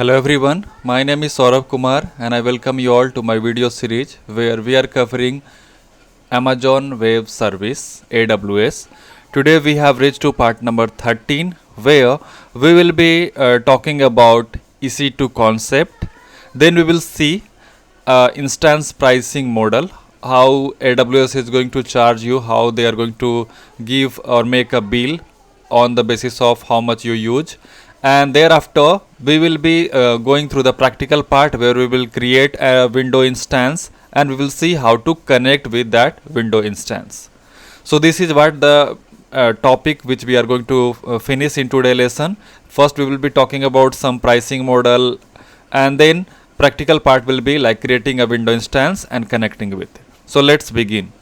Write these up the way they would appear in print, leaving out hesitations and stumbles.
Hello everyone, my name is Saurabh Kumar and I welcome you all to my video series where we are covering Amazon Web Service AWS. Today we have reached to part number 13 where we will be talking about EC2 concept. Then we will see instance pricing model, how AWS is going to charge you, how they are going to give or make a bill on the basis of how much you use, and thereafter we will be going through the practical part where we will create a window instance and we will see how to connect with that window instance. So this is what the topic which we are going to finish in today's lesson. First we will be talking about some pricing model, and then practical part will be like creating a window instance and connecting with it. So let's begin.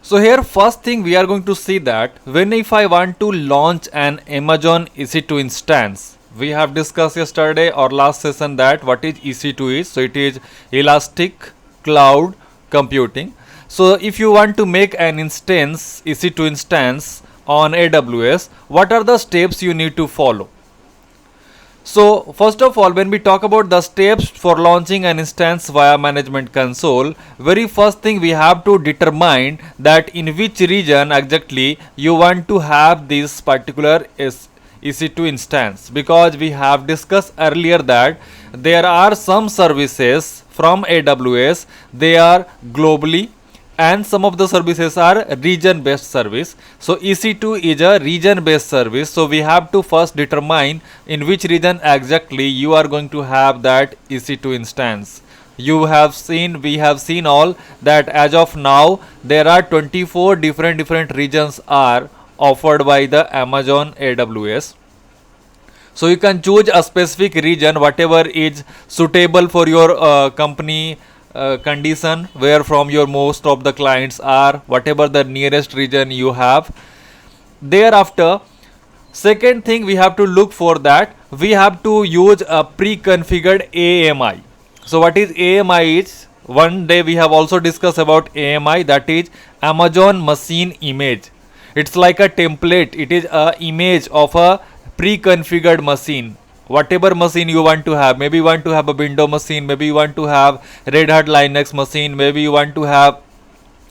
So here first thing we are going to see that when if I want to launch an Amazon EC2 instance, we have discussed yesterday or last session that what is EC2 is. So it is Elastic Cloud Computing. So if you want to make an instance, EC2 instance on AWS, what are the steps you need to follow? So first of all, when we talk about the steps for launching an instance via management console, very first thing we have to determine that in which region exactly you want to have this particular EC2 instance, because we have discussed earlier that there are some services from AWS, they are globally, and some of the services are region based service. So EC2 is a region based service, so we have to first determine in which region exactly you are going to have that EC2 instance. We have seen all that as of now there are 24 different regions are offered by the Amazon AWS. So you can choose a specific region whatever is suitable for your company condition, where from your most of the clients are, whatever the nearest region you have. Thereafter, second thing we have to look for that we have to use a pre-configured AMI. So what is AMI is, one day we have also discussed about AMI, that is Amazon Machine Image. It's like a template, it is a image of a pre-configured machine. Whatever machine you want to have, maybe you want to have a window machine, maybe you want to have Red Hat Linux machine, maybe you want to have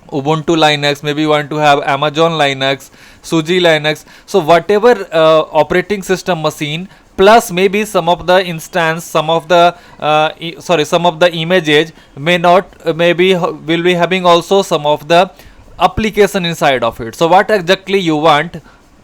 Ubuntu Linux, maybe you want to have Amazon Linux, Suji Linux. So whatever operating system machine, plus maybe some of the instance, some of the images may not, maybe will be having also some of the application inside of it. So what exactly you want?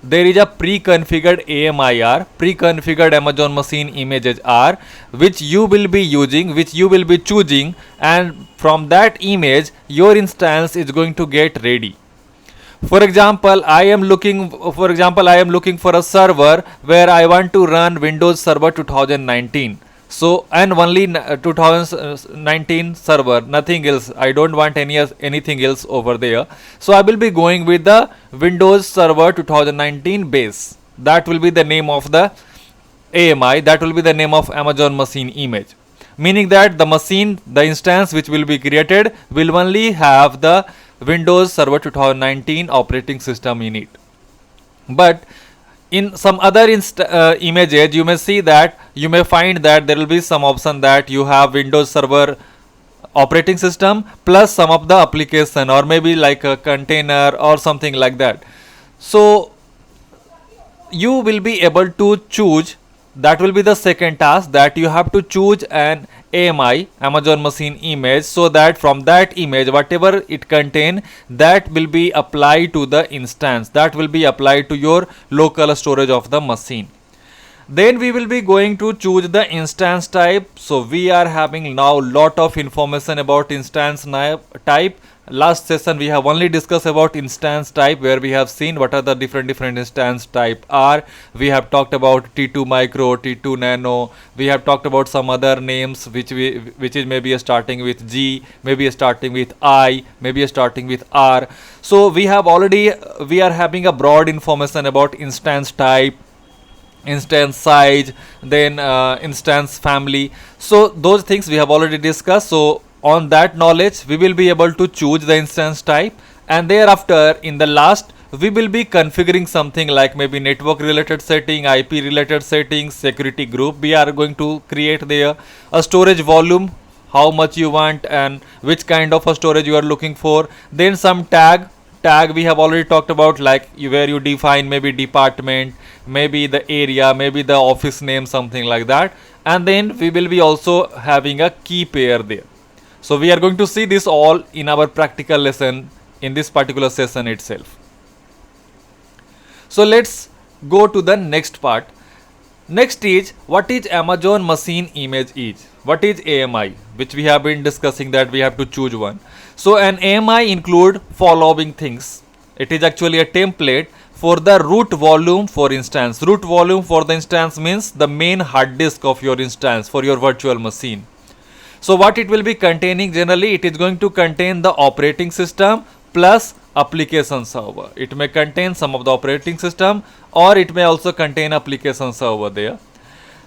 There is a pre-configured AMIR, pre-configured Amazon Machine Images R, which you will be using, which you will be choosing, and from that image your instance is going to get ready. For example, I am looking for a server where I want to run Windows Server 2019. So and only 2019 server, nothing else. I don't want anything else over there. So I will be going with the Windows Server 2019 base. That will be the name of the AMI. That will be the name of Amazon Machine Image. Meaning that the machine, the instance which will be created will only have the Windows Server 2019 operating system in it. But in some other images, you may see that you may find that there will be some option that you have Windows Server operating system plus some of the application, or maybe like a container or something like that. So you will be able to choose. That will be the second task, that you have to choose an AMI, Amazon Machine Image, so that from that image whatever it contain, that will be applied to the instance, that will be applied to your local storage of the machine. Then we will be going to choose the instance type. So we are having now lot of information about instance type. Last session we have only discussed about instance type, where we have seen what are the different instance type are. We have talked about T2 micro, T2 nano. We have talked about some other names which is maybe starting with G, maybe starting with I, maybe starting with R. So we are having a broad information about instance type, instance size, then instance family. So those things we have already discussed. So on that knowledge we will be able to choose the instance type, and thereafter in the last we will be configuring something like maybe network related setting, IP related settings, security group. We are going to create there a storage volume, how much you want and which kind of a storage you are looking for. Then some tag we have already talked about, like where you define maybe department, maybe the area, maybe the office name, something like that. And then we will be also having a key pair there. So we are going to see this all in our practical lesson in this particular session itself. So let's go to the next part. Next is, what is Amazon machine image is? What is AMI? Which we have been discussing that we have to choose one. So an AMI include following things. It is actually a template for the root volume, for instance. Root volume for the instance means the main hard disk of your instance for your virtual machine. So what it will be containing, generally it is going to contain the operating system plus application server. It may contain some of the operating system, or it may also contain application server there.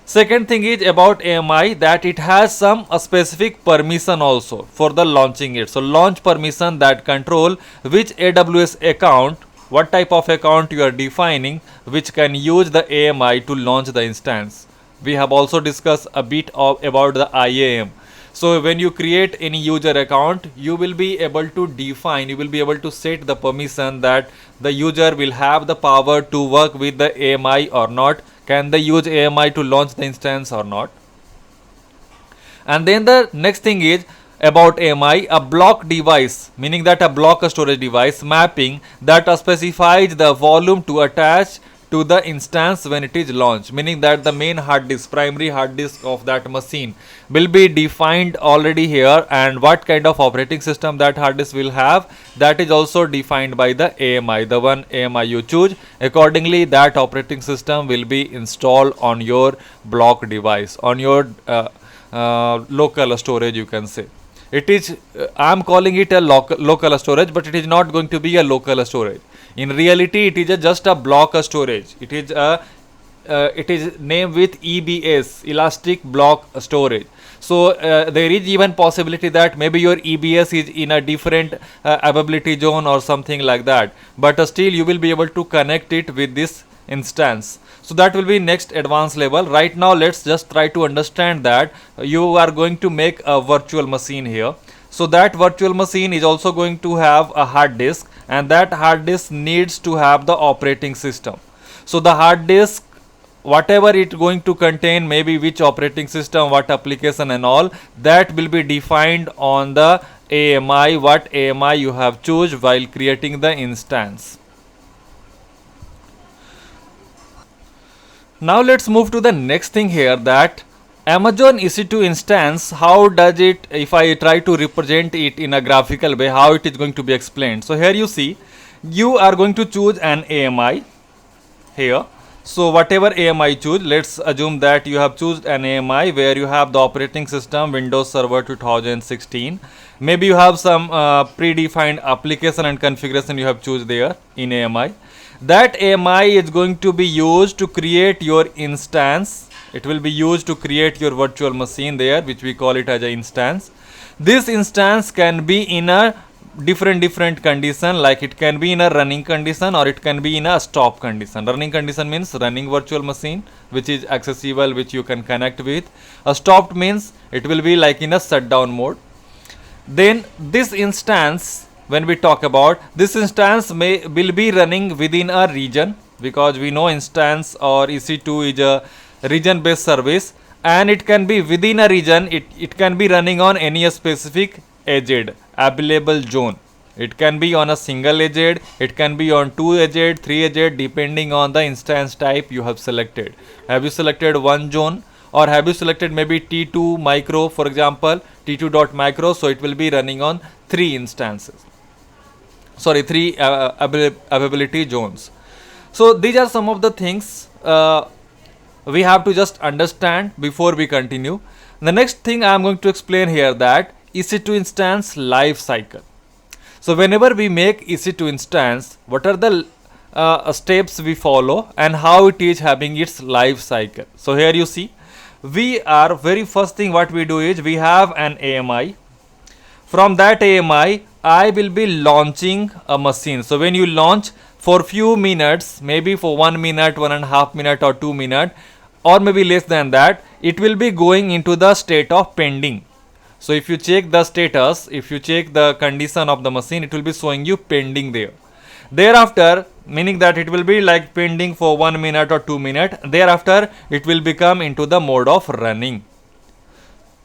Second thing is about AMI, that it has some specific permission also for the launching it. So launch permission that control which AWS account, what type of account you are defining, which can use the AMI to launch the instance. We have also discussed a bit about the IAM. So when you create any user account, you will be able to define, you will be able to set the permission that the user will have the power to work with the AMI or not. Can they use AMI to launch the instance or not? And then the next thing is about AMI, a block device, meaning that a block storage device mapping that specifies the volume to attach to the instance when it is launched, meaning that the main hard disk, primary hard disk of that machine will be defined already here, and what kind of operating system that hard disk will have, that is also defined by the AMI. The one AMI you choose, accordingly that operating system will be installed on your block device, on your local storage, you can say. It is, I am calling it a local storage, but it is not going to be a local storage. In reality, it is just a block storage. It is named with EBS, elastic block storage. So there is even possibility that maybe your EBS is in a different availability zone or something like that, but still you will be able to connect it with this instance. So that will be next advanced level. Right now let's just try to understand that you are going to make a virtual machine here. So that virtual machine is also going to have a hard disk, and that hard disk needs to have the operating system. So the hard disk, whatever it going to contain, maybe which operating system, what application and all, that will be defined on the AMI, what AMI you have choose while creating the instance. Now let's move to the next thing here, that Amazon EC2 instance, how does it, if I try to represent it in a graphical way, how it is going to be explained. So here you see, you are going to choose an AMI here. So whatever AMI choose, let's assume that you have chosen an AMI where you have the operating system Windows Server 2016. Maybe you have some predefined application and configuration you have choose there in AMI. That AMI is going to be used to create your instance. It will be used to create your virtual machine there, which we call it as an instance. This instance can be in a different condition, like it can be in a running condition or it can be in a stop condition. Running condition means running virtual machine which is accessible, which you can connect with. A stopped means it will be like in a shutdown mode. Then this instance, when we talk about this instance, will be running within a region, because we know instance or EC2 is a region based service, and it can be within a region. It can be running on any specific edged available zone. It can be on a single edged, it can be on 2 edged, 3 edged, depending on the instance type you have selected. Have you selected one zone, or have you selected maybe T2 micro, for example, T2.micro, so it will be running on 3 instances, sorry, 3 availability zones. So these are some of the things we have to just understand before we continue. The next thing I am going to explain here, that EC2 instance life cycle. So whenever we make EC2 instance, what are the steps we follow and how it is having its life cycle. So here you see, we are very first thing what we do is we have an AMI. From that AMI, I will be launching a machine. So when you launch for few minutes, maybe for 1 minute, 1.5 minutes or 2 minutes, or maybe less than that, it will be going into the state of pending. So if you check the status, if you check the condition of the machine, it will be showing you pending there. Thereafter, meaning that it will be like pending for 1 minute or 2 minutes. Thereafter, it will become into the mode of running.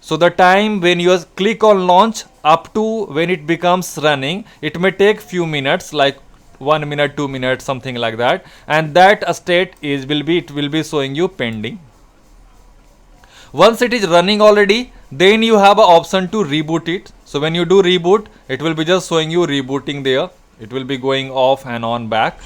So the time when you click on launch up to when it becomes running, it may take few minutes, like 1 minute, 2 minutes, something like that, and that state it will be showing you pending. Once it is running already, then you have an option to reboot it. So when you do reboot, it will be just showing you rebooting there. It will be going off and on back.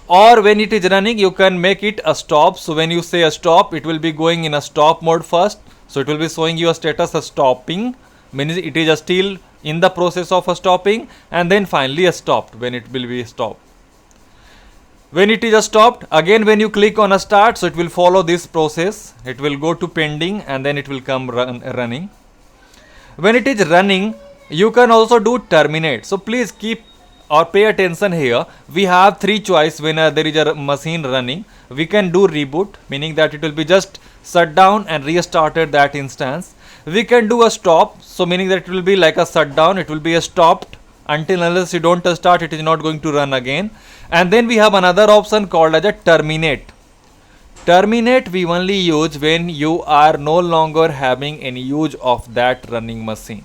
Or when it is running, you can make it a stop. So when you say a stop, it will be going in a stop mode first. So it will be showing you a status of stopping, means it is still in the process of a stopping, and then finally a stopped when it will be stopped. When it is a stopped, again when you click on a start, so it will follow this process. It will go to pending and then it will come running. When it is running, you can also do terminate. So please keep or pay attention here. We have three choice when there is a machine running. We can do reboot, meaning that it will be just shut down and restarted that instance. We can do a stop, so meaning that it will be like a shutdown, it will be a stopped until unless you don't start, it is not going to run again. And then we have another option called as a terminate. Terminate we only use when you are no longer having any use of that running machine.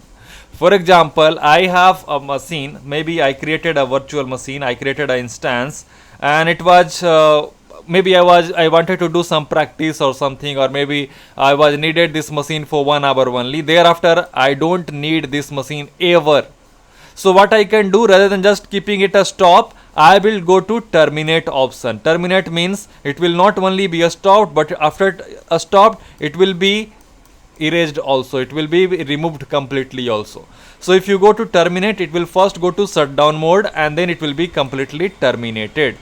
For example, I have a machine, maybe I created a virtual machine, I created an instance, and it was maybe I wanted to do some practice or something, or maybe I was needed this machine for 1 hour only. Thereafter, I don't need this machine ever. So what I can do, rather than just keeping it a stop, I will go to terminate option. Terminate means it will not only be a stop, but after a stop, it will be erased also. It will be removed completely also. So if you go to terminate, it will first go to shutdown mode and then it will be completely terminated.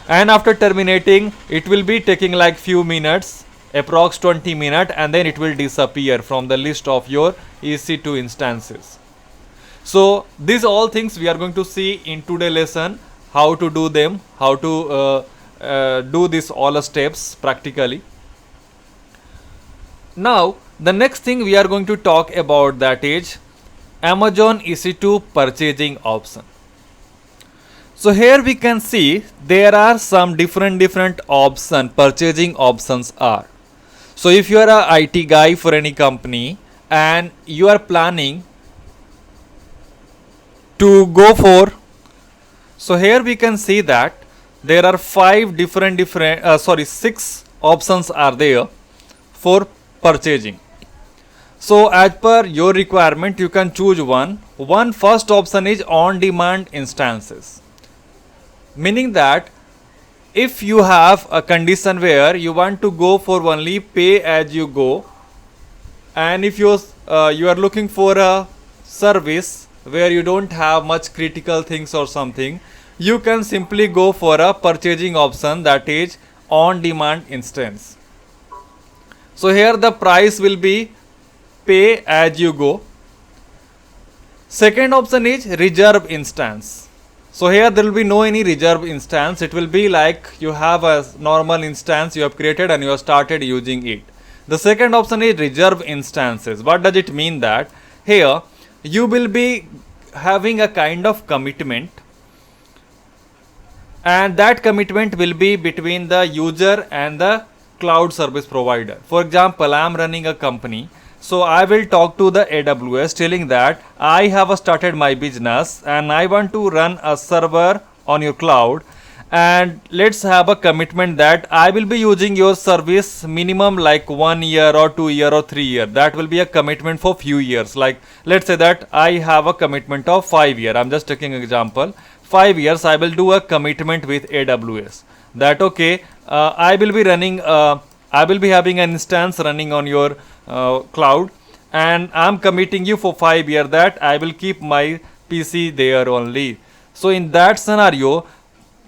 And after terminating, it will be taking like few minutes, approx 20 minutes, and then it will disappear from the list of your EC2 instances. So these all things we are going to see in today's lesson, how to do them, how to do this all steps practically. Now the next thing we are going to talk about, that is Amazon EC2 purchasing option. So here we can see there are some different purchasing options are. So if you are a IT guy for any company and you are planning to go for, so here we can see that there are 6 options are there for purchasing. So as per your requirement, you can choose one. First option is on demand instances, meaning that if you have a condition where you want to go for only pay as you go, and if you are looking for a service where you don't have much critical things or something, you can simply go for a purchasing option, that is on demand instance. So here the price will be pay as you go. Second option is reserve instance. So here there will be no any reserve instance. It will be like you have a normal instance you have created and you have started using it. The second option is reserve instances. What does it mean? That here you will be having a kind of commitment, and that commitment will be between the user and the cloud service provider. For example, I am running a company, so I will talk to the AWS telling that I have started my business and I want to run a server on your cloud, and let's have a commitment that I will be using your service minimum like 1 year or 2 year or 3 year. That will be a commitment for few years. Like let's say that I have a commitment of 5 years. I'm just taking an example. 5 years I will do a commitment with AWS. That okay, I will be running, I will be having an instance running on your cloud, and I'm committing you for 5 years that I will keep my PC there only. So in that scenario,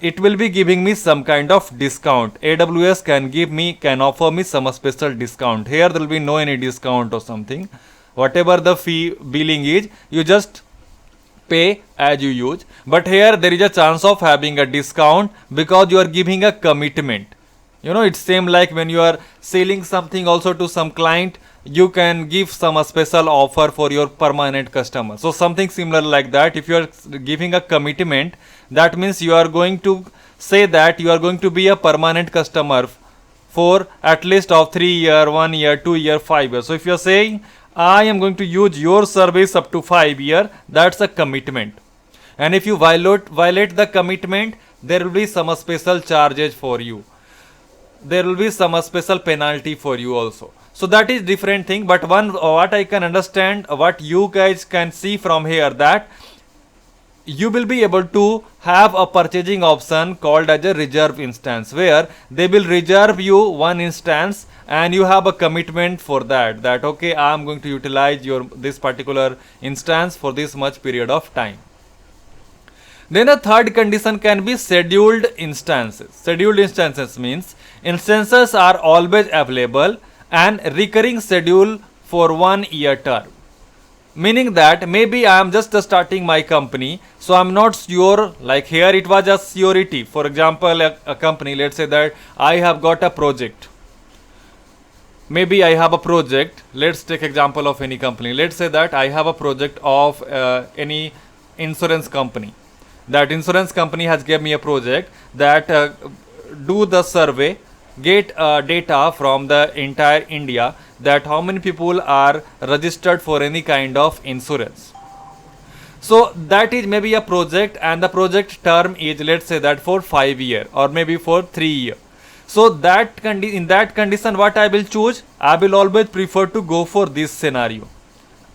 it will be giving me some kind of discount. AWS can offer me some special discount. Here there will be no any discount or something. Whatever the fee billing is, you just pay as you use, but here there is a chance of having a discount because you are giving a commitment. You know, it's same like when you are selling something also to some client, you can give some special offer for your permanent customer. So something similar like that. If you are giving a commitment, that means you are going to say that you are going to be a permanent customer for at least of 3 year, 1 year, 2 year, 5 years. So if you are saying I am going to use your service up to 5 year, that's a commitment. And if you violate the commitment, there will be some special charges for you. There will be some special penalty for you also. So that is different thing. But what I can understand, what you guys can see from here, that you will be able to have a purchasing option called as a reserve instance, where they will reserve you one instance and you have a commitment for that okay, I am going to utilize this particular instance for this much period of time. Then a third condition can be scheduled instances. Scheduled instances means instances are always available and recurring schedule for 1 year term. Meaning that maybe I am just starting my company, so I'm not sure, like here it was a surety. For example, a company, let's say that I have got a project. Maybe I have a project, let's take example of any company. Let's say that I have a project of any insurance company. That insurance company has given me a project that do the survey, get data from the entire India, that how many people are registered for any kind of insurance. So that is maybe a project, and the project term is, let's say that for 5 year or maybe for 3 year. So that in that condition, what I will choose, I will always prefer to go for this scenario.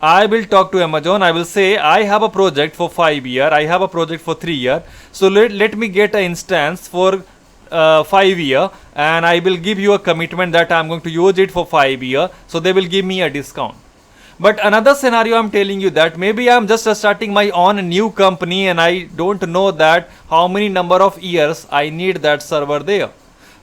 I will talk to Amazon. I will say I have a project for 5 year, I have a project for 3 year. So let me get an instance for 5 year, and I will give you a commitment that I am going to use it for 5 year. So they will give me a discount. But another scenario, I am telling you that maybe I am just starting my own new company and I don't know that how many number of years I need that server there.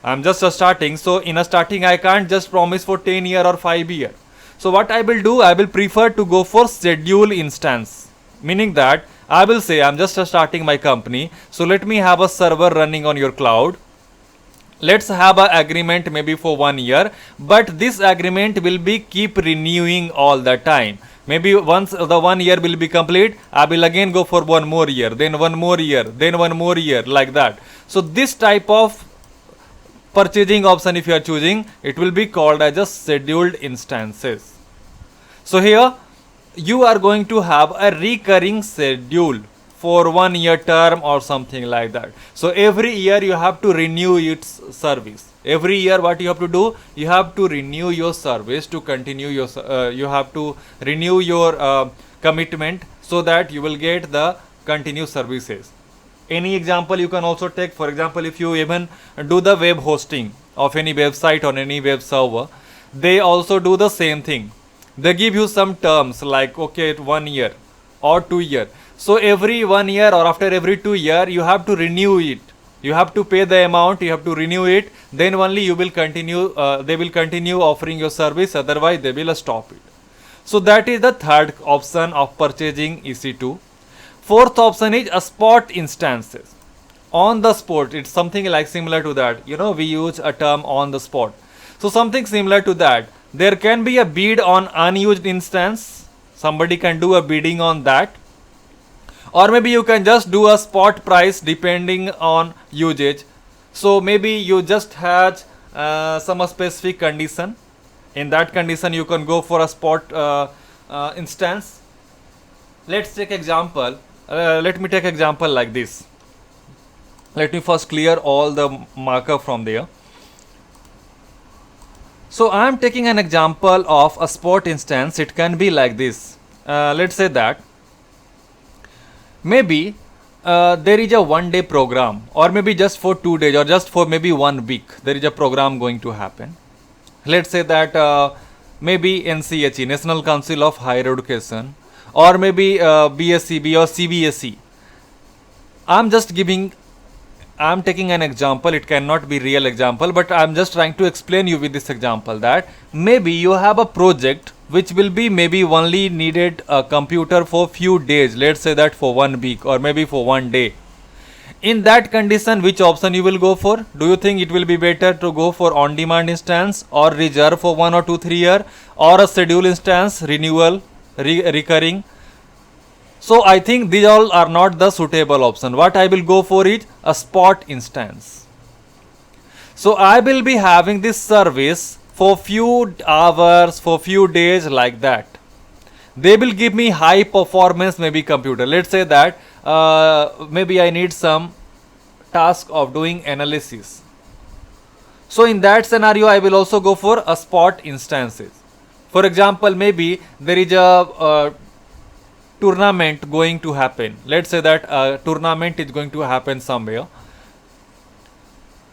I am just starting. So in a starting, I can't just promise for 10 year or 5 year. So what I will do, I will prefer to go for schedule instance. Meaning that I will say I am just starting my company. So let me have a server running on your cloud. Let's have an agreement maybe for 1 year, but this agreement will be keep renewing all the time. Maybe once the 1 year will be complete, I will again go for 1 more year, then 1 more year, then 1 more year, like that. So this type of purchasing option, if you are choosing, it will be called as a scheduled instances. So here you are going to have a recurring schedule for 1 year term or something like that. So every year you have to renew its service. Every year what you have to do, you have to renew your service to continue your you have to renew your commitment, so that you will get the continuous services. Any example you can also take. For example, if you even do the web hosting of any website or any web server, they also do the same thing. They give you some terms like, okay, 1 year or 2 year. So every 1 year or after every 2 year, you have to renew it. You have to pay the amount, you have to renew it. Then only you will continue, they will continue offering your service. Otherwise, they will stop it. So that is the third option of purchasing EC2. Fourth option is a spot instances. On the spot, it's something like similar to that. You know, we use a term on the spot. So something similar to that. There can be a bid on unused instance. Somebody can do a bidding on that. Or maybe you can just do a spot price depending on usage. So maybe you just had some specific condition. In that condition, you can go for a spot instance. Let's take example. Let me take example like this. Let me first clear all the marker from there. So I am taking an example of a spot instance. It can be like this. Let's say that maybe there is a 1 day program, or maybe just for 2 days, or just for maybe 1 week, there is a program going to happen. Let's say that maybe NCHE, National Council of Higher Education, or maybe BSCB or CBSE. I'm just giving I'm taking an example, it cannot be real example, but I'm just trying to explain you with this example that maybe you have a project which will be maybe only needed a computer for few days, let's say that for 1 week or maybe for 1 day. In that condition, which option you will go for? Do you think it will be better to go for on-demand instance or reserve for 1 or 2 3 year, or a schedule instance renewal recurring? So I think these all are not the suitable option. What I will go for is a spot instance. So I will be having this service for few hours, for few days, like that. They will give me high performance maybe computer. Let's say that maybe I need some task of doing analysis. So in that scenario, I will also go for a spot instances. For example, maybe there is a tournament going to happen. Let's say that a tournament is going to happen somewhere,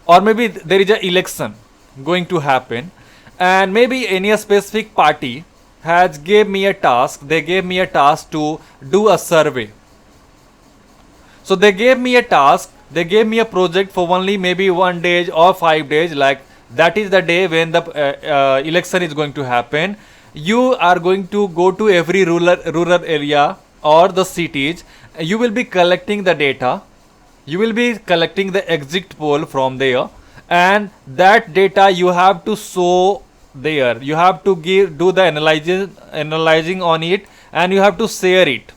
or maybe there is an election going to happen, and maybe any specific party has gave me a task. They gave me a task to do a survey. So they gave me a task, they gave me a project for only maybe 1 day or 5 days, like that is the day when the election is going to happen. You are going to go to every rural area or the cities. You will be collecting the data, you will be collecting the exit poll from there, and that data you have to show there. You have to do the analyzing on it, and you have to share it.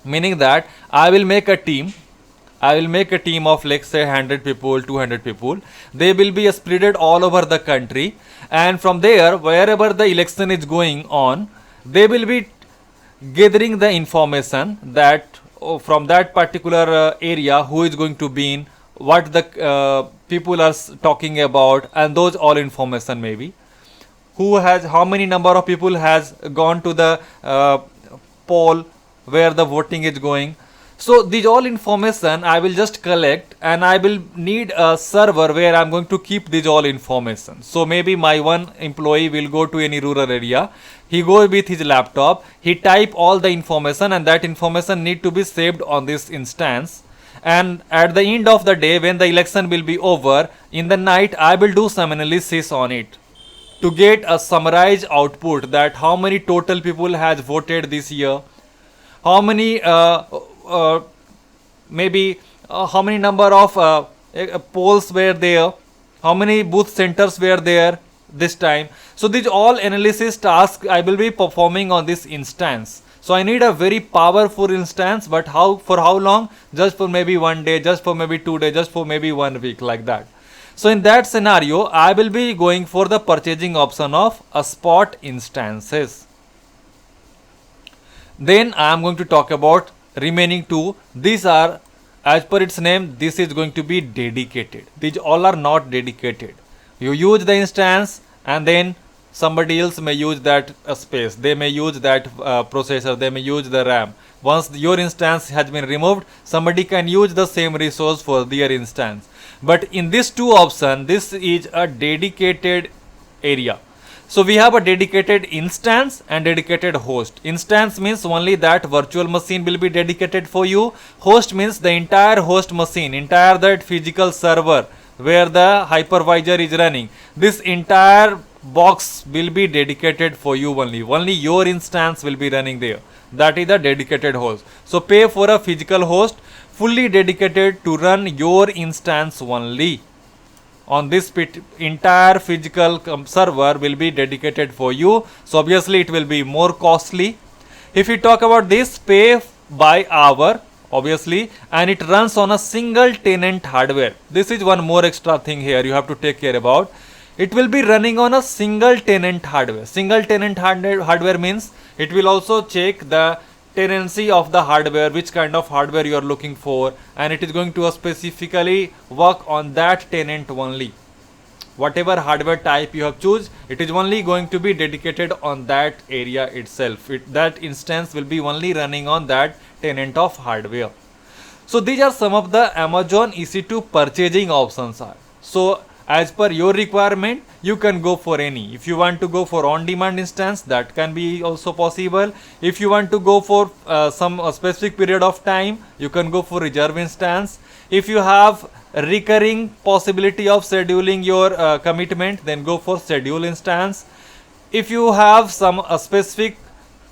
Meaning that I will make a team of, let's say, 100 people, 200 people. They will be spread all over the country, and from there, wherever the election is going on, they will be gathering the information that from that particular area, who is going to be in, what the people are talking about, and those all information, maybe who has, how many number of people has gone to the poll where the voting is going. So these all information I will just collect, and I will need a server where I'm going to keep these all information. So maybe my one employee will go to any rural area, he go with his laptop, he type all the information, and that information need to be saved on this instance. And at the end of the day, when the election will be over, in the night I will do some analysis on it to get a summarized output that how many total people has voted this year, how many maybe how many number of polls were there, how many booth centers were there this time. So these all analysis tasks I will be performing on this instance. So I need a very powerful instance, but for how long? Just for maybe 1 day, just for maybe 2 days, just for maybe 1 week, like that. So in that scenario, I will be going for the purchasing option of a spot instances. Then I am going to talk about remaining two. These are, as per its name, this is going to be dedicated. These all are not dedicated. You use the instance, and then somebody else may use that space. They may use that processor, they may use the RAM. Once your instance has been removed, somebody can use the same resource for their instance. But in this two option, this is a dedicated area. So we have a dedicated instance and dedicated host. Instance means only that virtual machine will be dedicated for you. Host means the entire host machine, entire that physical server where the hypervisor is running. This entire box will be dedicated for you only. Only your instance will be running there. That is a dedicated host. So pay for a physical host fully dedicated to run your instance only. On this entire physical server will be dedicated for you. So obviously it will be more costly. If we talk about this, pay by hour, obviously, and it runs on a single tenant hardware. This is one more extra thing here you have to take care about. It will be running on a single tenant hardware. Single tenant hardware means it will also check the tenancy of the hardware, which kind of hardware you are looking for, and it is going to specifically work on that tenant only. Whatever hardware type you have choose, it is only going to be dedicated on that area itself. That instance will be only running on that tenant of hardware. So these are some of the Amazon EC2 purchasing options are. So as per your requirement, you can go for any. If you want to go for on-demand instance, that can be also possible. If you want to go for some specific period of time, you can go for reserve instance. If you have recurring possibility of scheduling your commitment, then go for schedule instance. If you have some specific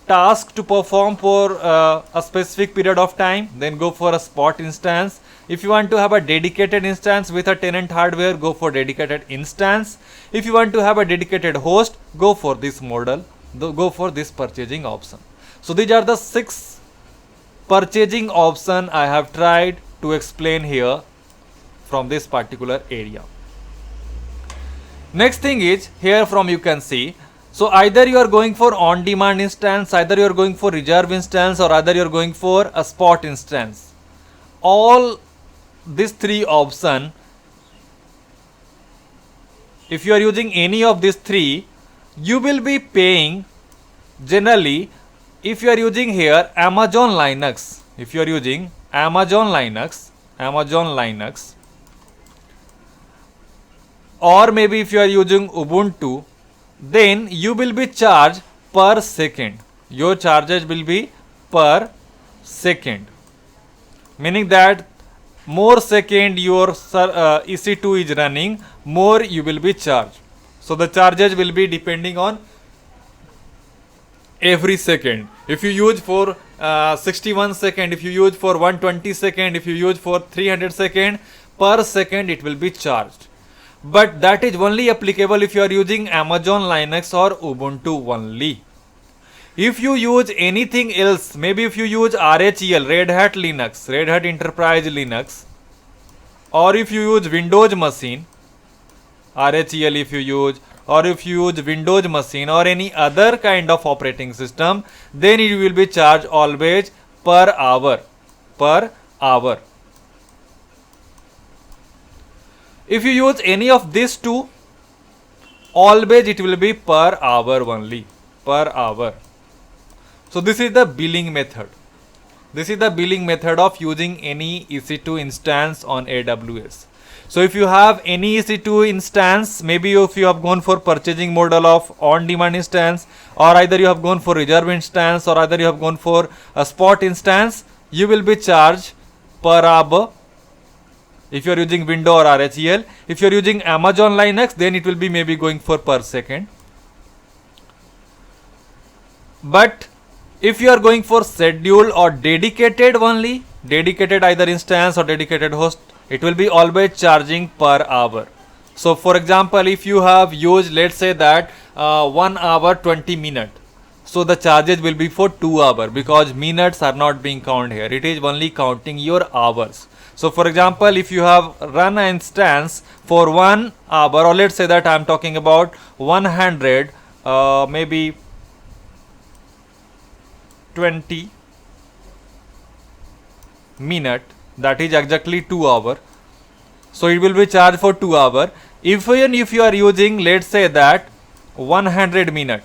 task to perform for a specific period of time, then go for a spot instance. If you want to have a dedicated instance with a tenant hardware, go for dedicated instance. If you want to have a dedicated host, go for this model, go for this purchasing option. So these are the 6 purchasing option I have tried to explain here from this particular area. Next thing is, here from you can see, so either you are going for on-demand instance, either you are going for reserve instance, or either you are going for a spot instance. All these 3 options, if you are using any of these 3, you will be paying generally. If you are using here Amazon Linux, if you are using Amazon Linux, or maybe if you are using Ubuntu, then you will be charged per second. Your charges will be per second, meaning that more second your EC2 is running, more you will be charged. So the charges will be depending on every second. If you use for 61 second, if you use for 120 second, if you use for 300 second, per second it will be charged. But that is only applicable if you are using Amazon Linux or Ubuntu only. If you use anything else, maybe if you use RHEL, Red Hat Linux, Red Hat Enterprise Linux, or if you use Windows machine, RHEL if you use, or if you use Windows machine or any other kind of operating system, then you will be charged always per hour. If you use any of these 2, always it will be per hour only, per hour. So this is the billing method. This is the billing method of using any EC2 instance on AWS. So if you have any EC2 instance, maybe if you have gone for purchasing model of on-demand instance, or either you have gone for reserve instance, or either you have gone for a spot instance, you will be charged per hour. If you are using Windows or RHEL, if you are using Amazon Linux, then it will be maybe going for per second. But if you are going for schedule or dedicated only, dedicated either instance or dedicated host, it will be always charging per hour. So for example, if you have used, let's say that 1 hour 20 minutes, so the charges will be for 2 hours, because minutes are not being counted here. It is only counting your hours. So for example, if you have run an instance for 1 hour, or let's say that I am talking about 100 maybe 20 minute, that is exactly 2 hours. So it will be charged for 2 hours. Even if you are using, let's say that 100 minute,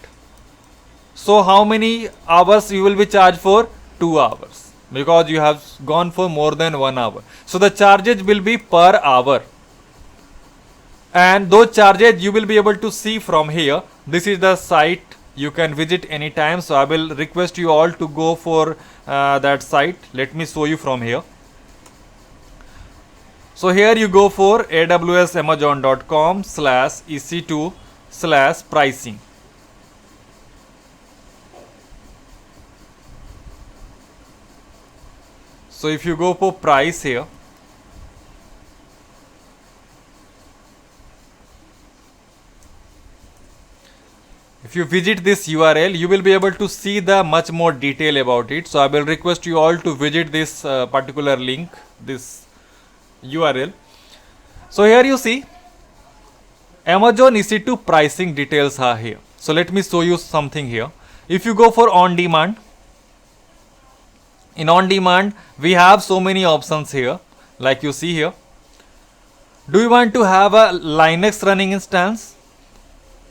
so how many hours you will be charged for? 2 hours, because you have gone for more than 1 hour. So the charges will be per hour, and those charges you will be able to see from here. This is the site, you can visit anytime. So I will request you all to go for that site. Let me show you from here. So here you go for awsamazon.com/ec2/pricing. So if you go for price here, if you visit this URL, you will be able to see the much more detail about it. So I will request you all to visit this particular link, this URL. So here you see Amazon EC2 pricing details are here. So let me show you something here. If you go for on demand, in on demand we have so many options here, like you see here. Do you want to have a Linux running instance,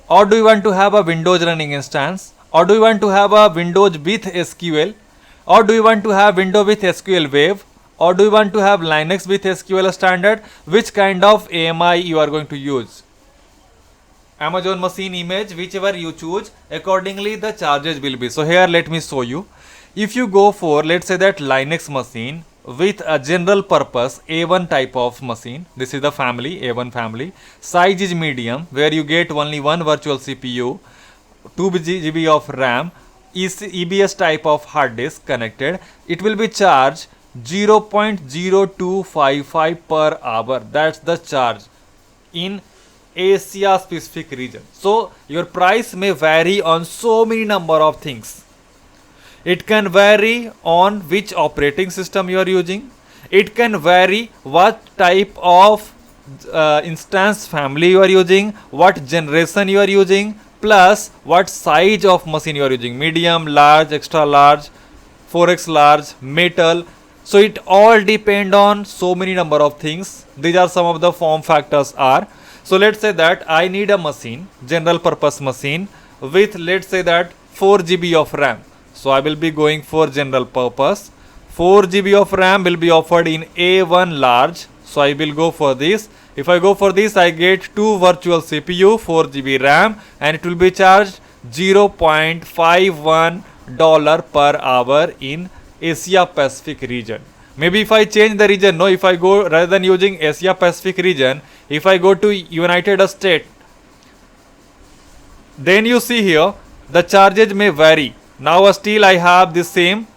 or do you want to have a Windows running instance, or do you want to have a Windows with SQL, or do you want to have Windows with SQL Wave, or do you want to have Linux with SQL standard? Which kind of AMI you are going to use? Amazon machine image, whichever you choose, accordingly the charges will be. So here let me show you. If you go for, let's say that Linux machine with a general purpose A1 type of machine, this is the family, A1 family, size is medium, where you get only one virtual CPU, 2 GB of RAM, EBS type of hard disk connected, it will be charged 0.0255 per hour. That's the charge in Asia specific region. So your price may vary on so many number of things. It can vary on which operating system you are using. It can vary what type of instance family you are using, what generation you are using, plus what size of machine you are using, medium, large, extra large, 4x large, metal. So it all depend on so many number of things. These are some of the form factors are. So let's say that I need a machine, general purpose machine with, let's say that 4 GB of RAM. So I will be going for general purpose. 4 GB of RAM will be offered in A1 large. So I will go for this. If I go for this, I get 2 virtual CPU, 4 GB RAM, and it will be charged $0.51 per hour in Asia Pacific region. Maybe if I change the region, no, if I go rather than using Asia Pacific region, if I go to United States, then you see here the charges may vary. Now still I have the same,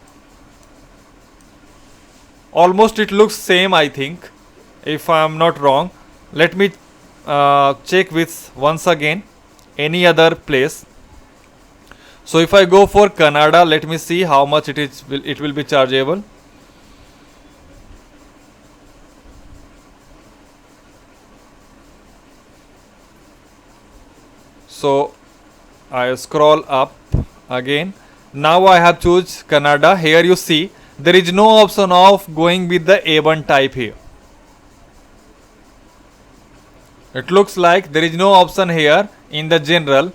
almost it looks same, I think, if I am not wrong. Let me check with once again any other place. So if I go for Canada, let me see how much it will be chargeable. So I scroll up again. Now I have choose Canada. Here you see there is no option of going with the A1 type here. It looks like there is no option here in the general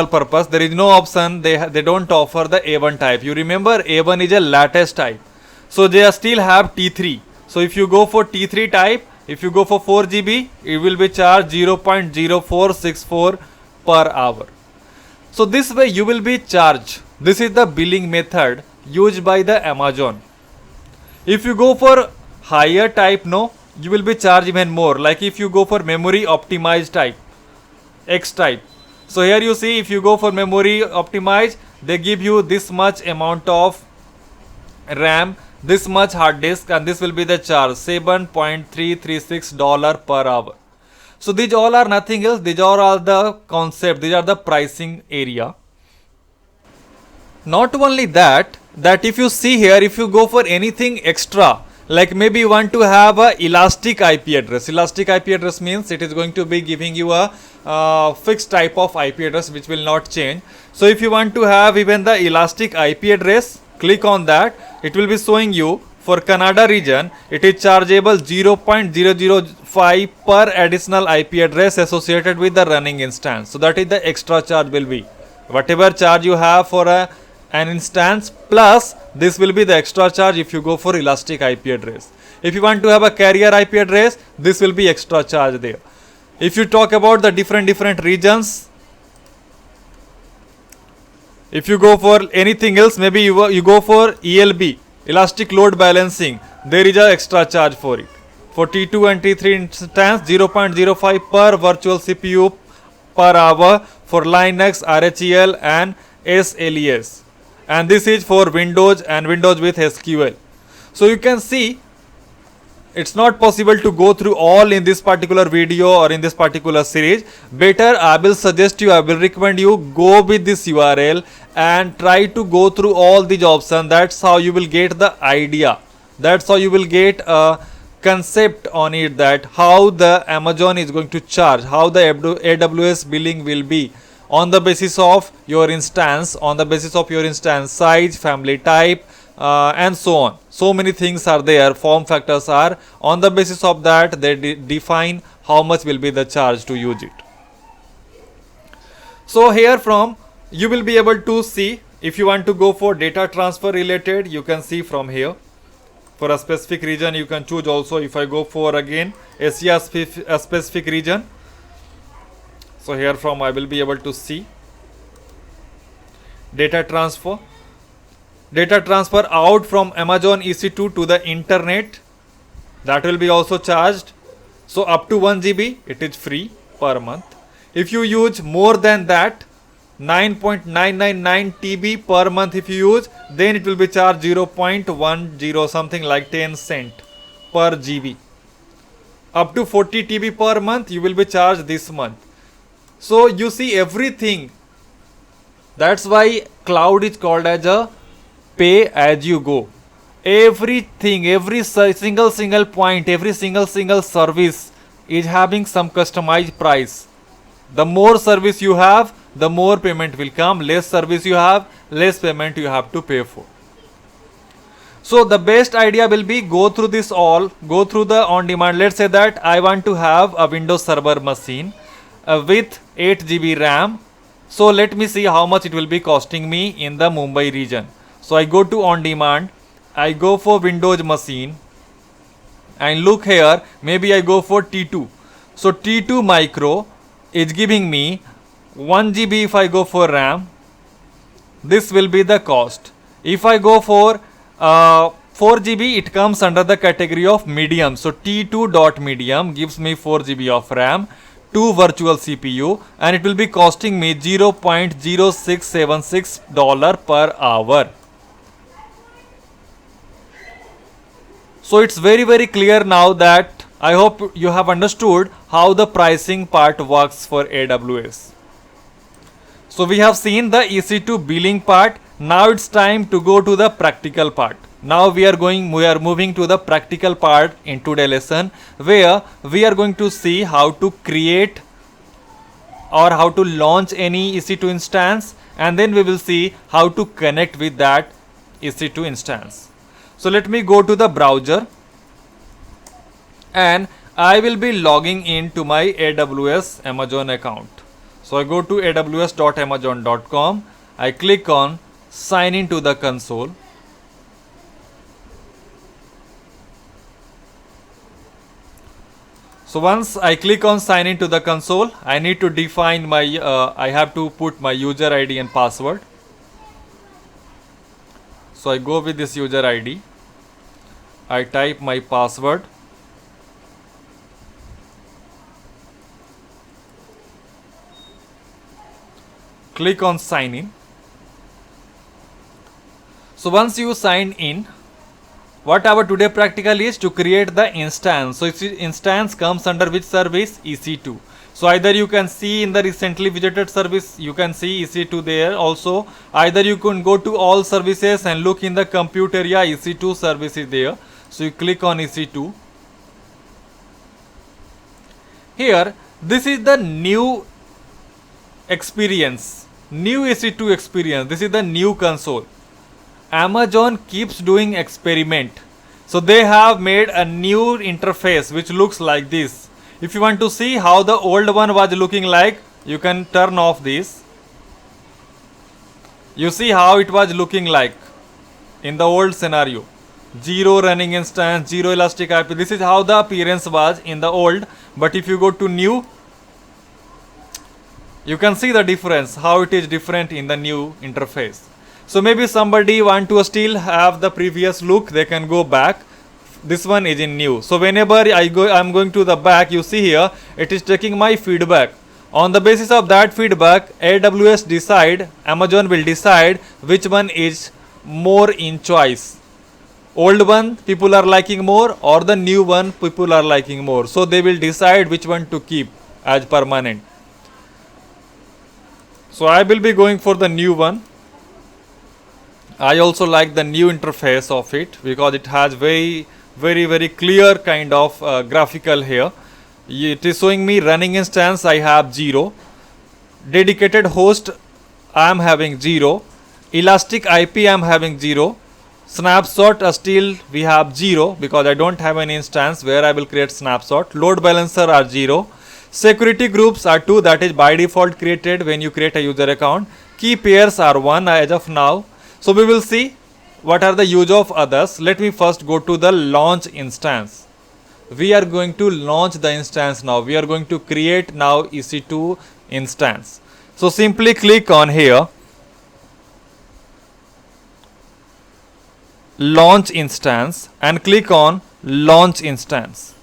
purpose. There is no option. They don't offer the A1 type. You remember A1 is a latest type. So they still have T3. So if you go for T3 type, if you go for 4 GB, it will be charged 0.0464 per hour. So this way you will be charged. This is the billing method used by the Amazon. If you go for higher type, no, you will be charged even more. Like if you go for memory optimized type, X type. So here you see, if you go for memory optimized, they give you this much amount of RAM, this much hard disk, and this will be the charge $7.336 per hour. So these all are nothing else. These are all the concept. These are the pricing area. Not only that if you see here, if you go for anything extra, like maybe you want to have a elastic IP address. Elastic IP address means it is going to be giving you a fixed type of IP address which will not change. So if you want to have even the elastic IP address, click on that. It will be showing you for Canada region, it is chargeable 0.005 per additional IP address associated with the running instance. So that is the extra charge will be. Whatever charge you have for an instance, plus this will be the extra charge if you go for elastic IP address. If you want to have a carrier IP address, this will be extra charge there. If you talk about the different regions, if you go for anything else, maybe you go for ELB, elastic load balancing, there is a extra charge for it. For T2 and T3 instance, 0.05 per virtual CPU per hour for Linux, RHEL and SLES. And this is for Windows and Windows with SQL. So you can see it's not possible to go through all in this particular video or in this particular series. Better I will suggest you, I will recommend you go with this URL and try to go through all these options. That's how you will get the idea. That's how you will get a concept on it, that how the Amazon is going to charge, how the AWS billing will be on the basis of your instance, size, family type, and so on. So many things are there, form factors are. On the basis of that, they define how much will be the charge to use it. So here from you will be able to see, if you want to go for data transfer related, you can see from here. For a specific region you can choose also. If I go for again Asia specific region, so here from I will be able to see data transfer out from Amazon EC2 to the internet, that will be also charged. So up to 1 GB it is free per month. If you use more than that, 9.999 TB per month if you use, then it will be charged 0.10 something like 10 cent per GB. Up to 40 TB per month you will be charged this month. So you see everything. That's why cloud is called as a pay as you go. Everything, every single point, every single service is having some customized price. The more service you have, the more payment will come. Less service you have, less payment you have to pay for. So the best idea will be go through this all, go through the on demand. Let's say that I want to have a Windows Server machine with 8 GB RAM. So let me see how much it will be costing me in the Mumbai region. So I go to on demand, I go for Windows machine, and look here, maybe I go for T2. So T2 micro is giving me 1 GB if I go for RAM. This will be the cost. If I go for 4 GB, it comes under the category of medium. So T2.medium gives me 4 GB of RAM, 2 virtual CPU, and it will be costing me $0.0676 per hour. So it's very clear now that I hope you have understood how the pricing part works for AWS. So we have seen the EC2 billing part. Now it's time to go to the practical part. Now we are moving to the practical part in today's lesson, where we are going to see how to create or how to launch any EC2 instance, and then we will see how to connect with that EC2 instance. So let me go to the browser, and I will be logging into my AWS Amazon account. So I go to aws.amazon.com, I click on sign into the console. So once I click on sign into the console, I need to define my, I have to put my user ID and password. So I go with this user ID, I type my password. Click on sign in. So once you sign in, what our today practical is to create the instance. So instance comes under which service? EC2. So either you can see in the recently visited service, you can see EC2 there also. Either you can go to all services and look in the compute area, EC2 service is there. So you click on EC2. Here, this is the new experience, new EC2 experience. This is the new console. Amazon keeps doing experiment. So they have made a new interface which looks like this. If you want to see how the old one was looking like, you can turn off this. You see how it was looking like in the old scenario. Zero running instance, zero elastic IP. This is how the appearance was in the old. But if you go to new, you can see the difference, how it is different in the new interface. So maybe somebody want to still have the previous look, they can go back. This one is in new. So whenever I'm going to the back, you see here, it is taking my feedback. On the basis of that feedback, Amazon will decide which one is more in choice. Old one people are liking more, or the new one people are liking more. So they will decide which one to keep as permanent. So I will be going for the new one. I also like the new interface of it because it has very clear kind of graphical here. It is showing me running instance, I have 0. Dedicated host, I am having 0. Elastic IP, I am having 0. Snapshot, still we have 0 because I don't have an instance where I will create snapshot. Load balancer are 0. Security groups are 2, that is by default created when you create a user account. Key pairs are 1 as of now. So we will see what are the use of others? Let me first go to the launch instance. We are going to launch the instance now. We are going to create now EC2 instance. So simply click on here, launch instance, and click on launch instance.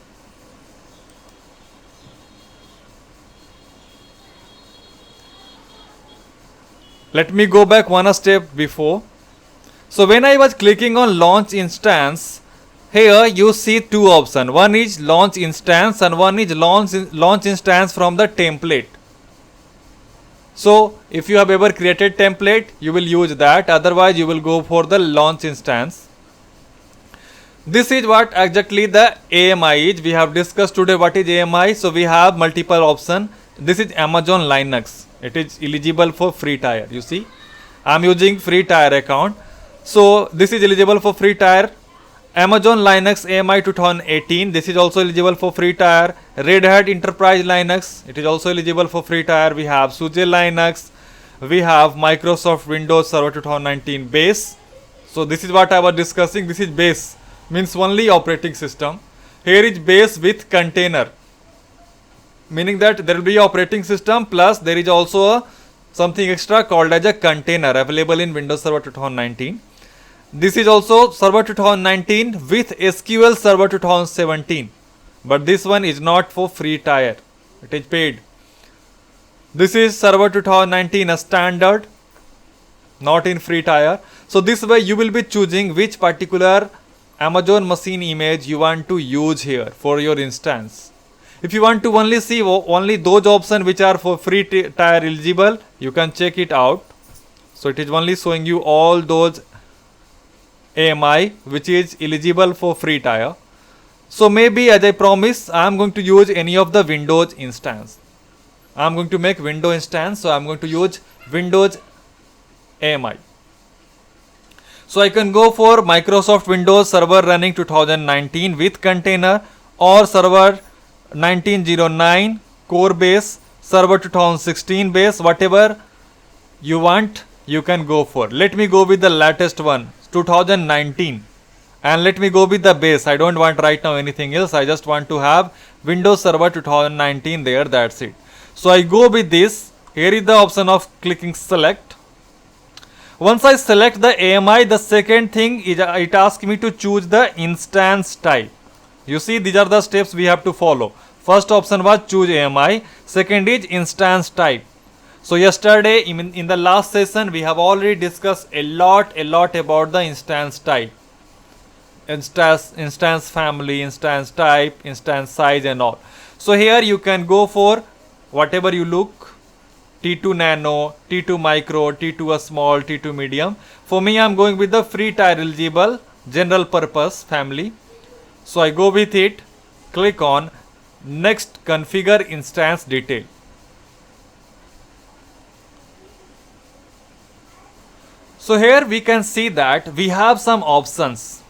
Let me go back one step before. So when I was clicking on launch instance, here you see two options. One is launch instance and one is launch instance from the template. So if you have ever created template, you will use that. Otherwise you will go for the launch instance. This is what exactly the AMI is. We have discussed today what is AMI. So we have multiple options. This is Amazon Linux. It is eligible for free tier. You see, I am using free tier account. So this is eligible for free tier. Amazon Linux AMI 2018. This is also eligible for free tier. Red Hat Enterprise Linux. It is also eligible for free tier. We have SUSE Linux. We have Microsoft Windows Server 2019 base. So this is what I was discussing. This is base, means only operating system. Here is base with container, meaning that there will be operating system plus there is also something extra called as a container available in Windows Server 2019. This is also Server 2019 with SQL Server 2017, but this one is not for free tier, it is paid. This is Server 2019 a standard, not in free tier. So this way you will be choosing which particular Amazon machine image you want to use here for your instance. If you want to only see only those options which are for free tier eligible, you can check it out. So it is only showing you all those AMI which is eligible for free tier. So maybe as I promised, I am going to use any of the Windows instance. I am going to make Windows instance, so I am going to use Windows AMI. So I can go for Microsoft Windows Server running 2019 with container or Server 1909 core base, Server 2016 base, whatever you want you can go for. Let me go with the latest one, 2019, and let me go with the base. I don't want right now anything else. I just want to have Windows Server 2019 there, that's it. So I go with this. Here is the option of clicking select. Once I select the AMI, the second thing is it asks me to choose the instance type. You see, these are the steps we have to follow. First option was choose AMI. Second is instance type. So yesterday in the last session we have already discussed a lot about the instance type. Instance family, instance type, instance size and all. So here you can go for whatever you look. T2 nano, T2 micro, T2 small, T2 medium. For me, I am going with the free tier eligible general purpose family. So I go with it, click on next configure instance detail. So here we can see that we have some options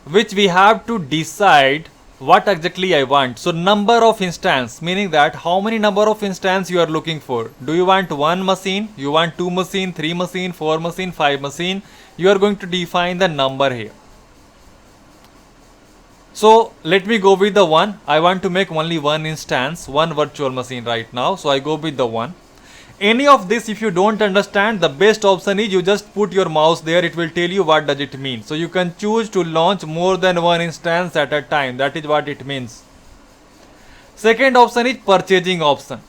which we have to decide what exactly I want. So number of instance, meaning that how many number of instance you are looking for. Do you want one machine, you want two machine, three machine, four machine, five machine? You are going to define the number here. So let me go with the one. I want to make only one instance, one virtual machine right now. So I go with the one. Any of this, if you don't understand, the best option is you just put your mouse there. It will tell you what does it mean. So you can choose to launch more than one instance at a time. That is what it means. Second option is purchasing option.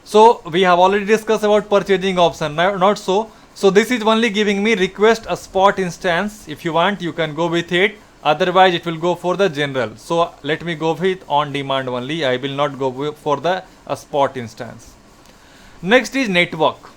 So we have already discussed about purchasing option. Not so. So this is only giving me request a spot instance. If you want, you can go with it. Otherwise, it will go for the general. So let me go with on demand only. I will not go for the spot instance. Next is network.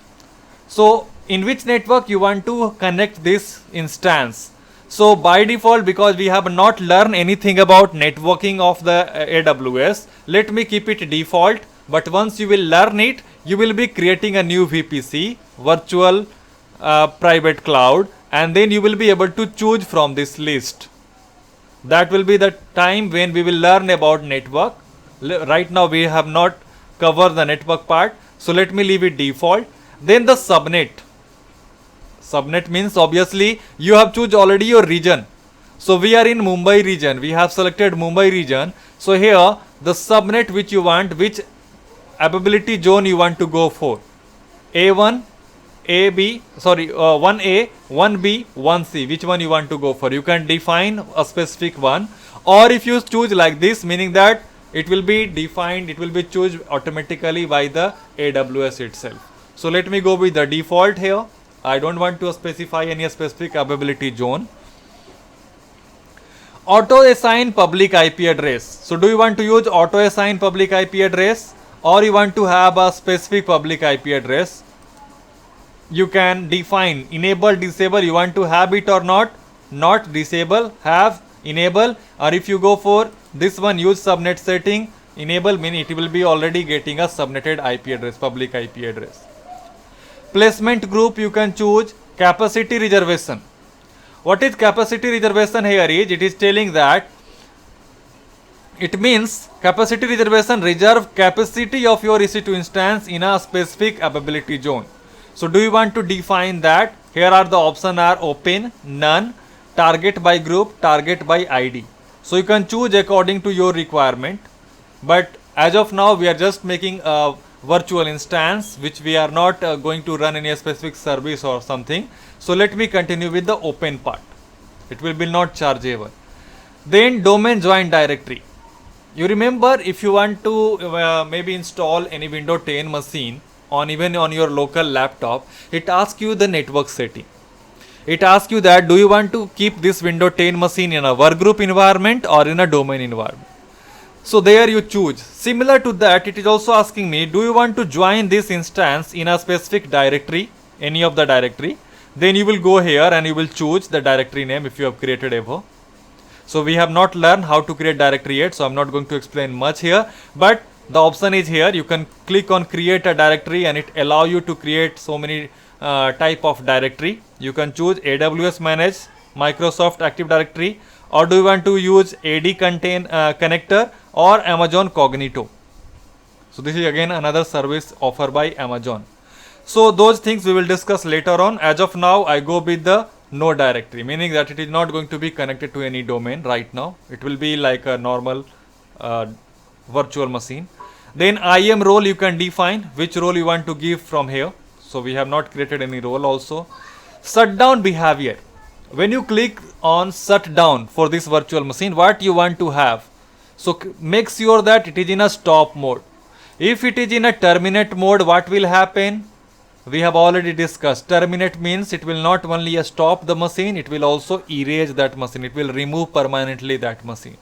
So in which network you want to connect this instance. So by default, because we have not learned anything about networking of the AWS, let me keep it default. But once you will learn it, you will be creating a new VPC, virtual private cloud, and then you will be able to choose from this list. That will be the time when we will learn about network. Right now we have not covered the network part. So let me leave it default. Then the subnet. Subnet means obviously you have choose already your region. So we are in Mumbai region. We have selected Mumbai region. So here the subnet which you want, which availability zone you want to go for. A1, AB, sorry, 1A, 1B, 1C. Which one you want to go for? You can define a specific one. Or if you choose like this, meaning that it will be defined, it will be chosen automatically by the AWS itself. So let me go with the default here. I don't want to specify any specific availability zone. Auto assign public IP address. So do you want to use auto assign public IP address, or you want to have a specific public IP address? You can define enable, disable. You want to have it or not? Not, disable, have, enable. Or if you go for this one, use subnet setting, enable, mean it will be already getting a subnetted IP address, public IP address. Placement group, you can choose capacity reservation. What is capacity reservation here is, it is telling that it means capacity reservation reserve capacity of your EC2 instance in a specific availability zone. So do you want to define that? Here are the options are open, none, target by group, target by ID. So you can choose according to your requirement. But as of now we are just making a virtual instance which we are not going to run any specific service or something. So let me continue with the open part. It will be not chargeable. Then domain join directory. You remember, if you want to maybe install any Windows 10 machine on even on your local laptop, it asks you the network setting. It asks you that do you want to keep this Windows 10 machine in a workgroup environment or in a domain environment. So there you choose. Similar to that, it is also asking me, do you want to join this instance in a specific directory, any of the directory? Then you will go here and you will choose the directory name if you have created above. So we have not learned how to create directory yet, so I'm not going to explain much here, but the option is here. You can click on create a directory and it allow you to create so many type of directory. You can choose AWS manage, Microsoft Active Directory, or do you want to use AD contain connector or Amazon Cognito. So this is again another service offered by Amazon. So those things we will discuss later on. As of now I go with the no directory, meaning that it is not going to be connected to any domain right now. It will be like a normal virtual machine. Then IAM role, you can define which role you want to give from here. So we have not created any role also. Shutdown behavior. When you click on shutdown for this virtual machine, what you want to have? So make sure that it is in a stop mode. If it is in a terminate mode, what will happen? We have already discussed. Terminate means it will not only stop the machine, it will also erase that machine. It will remove permanently that machine.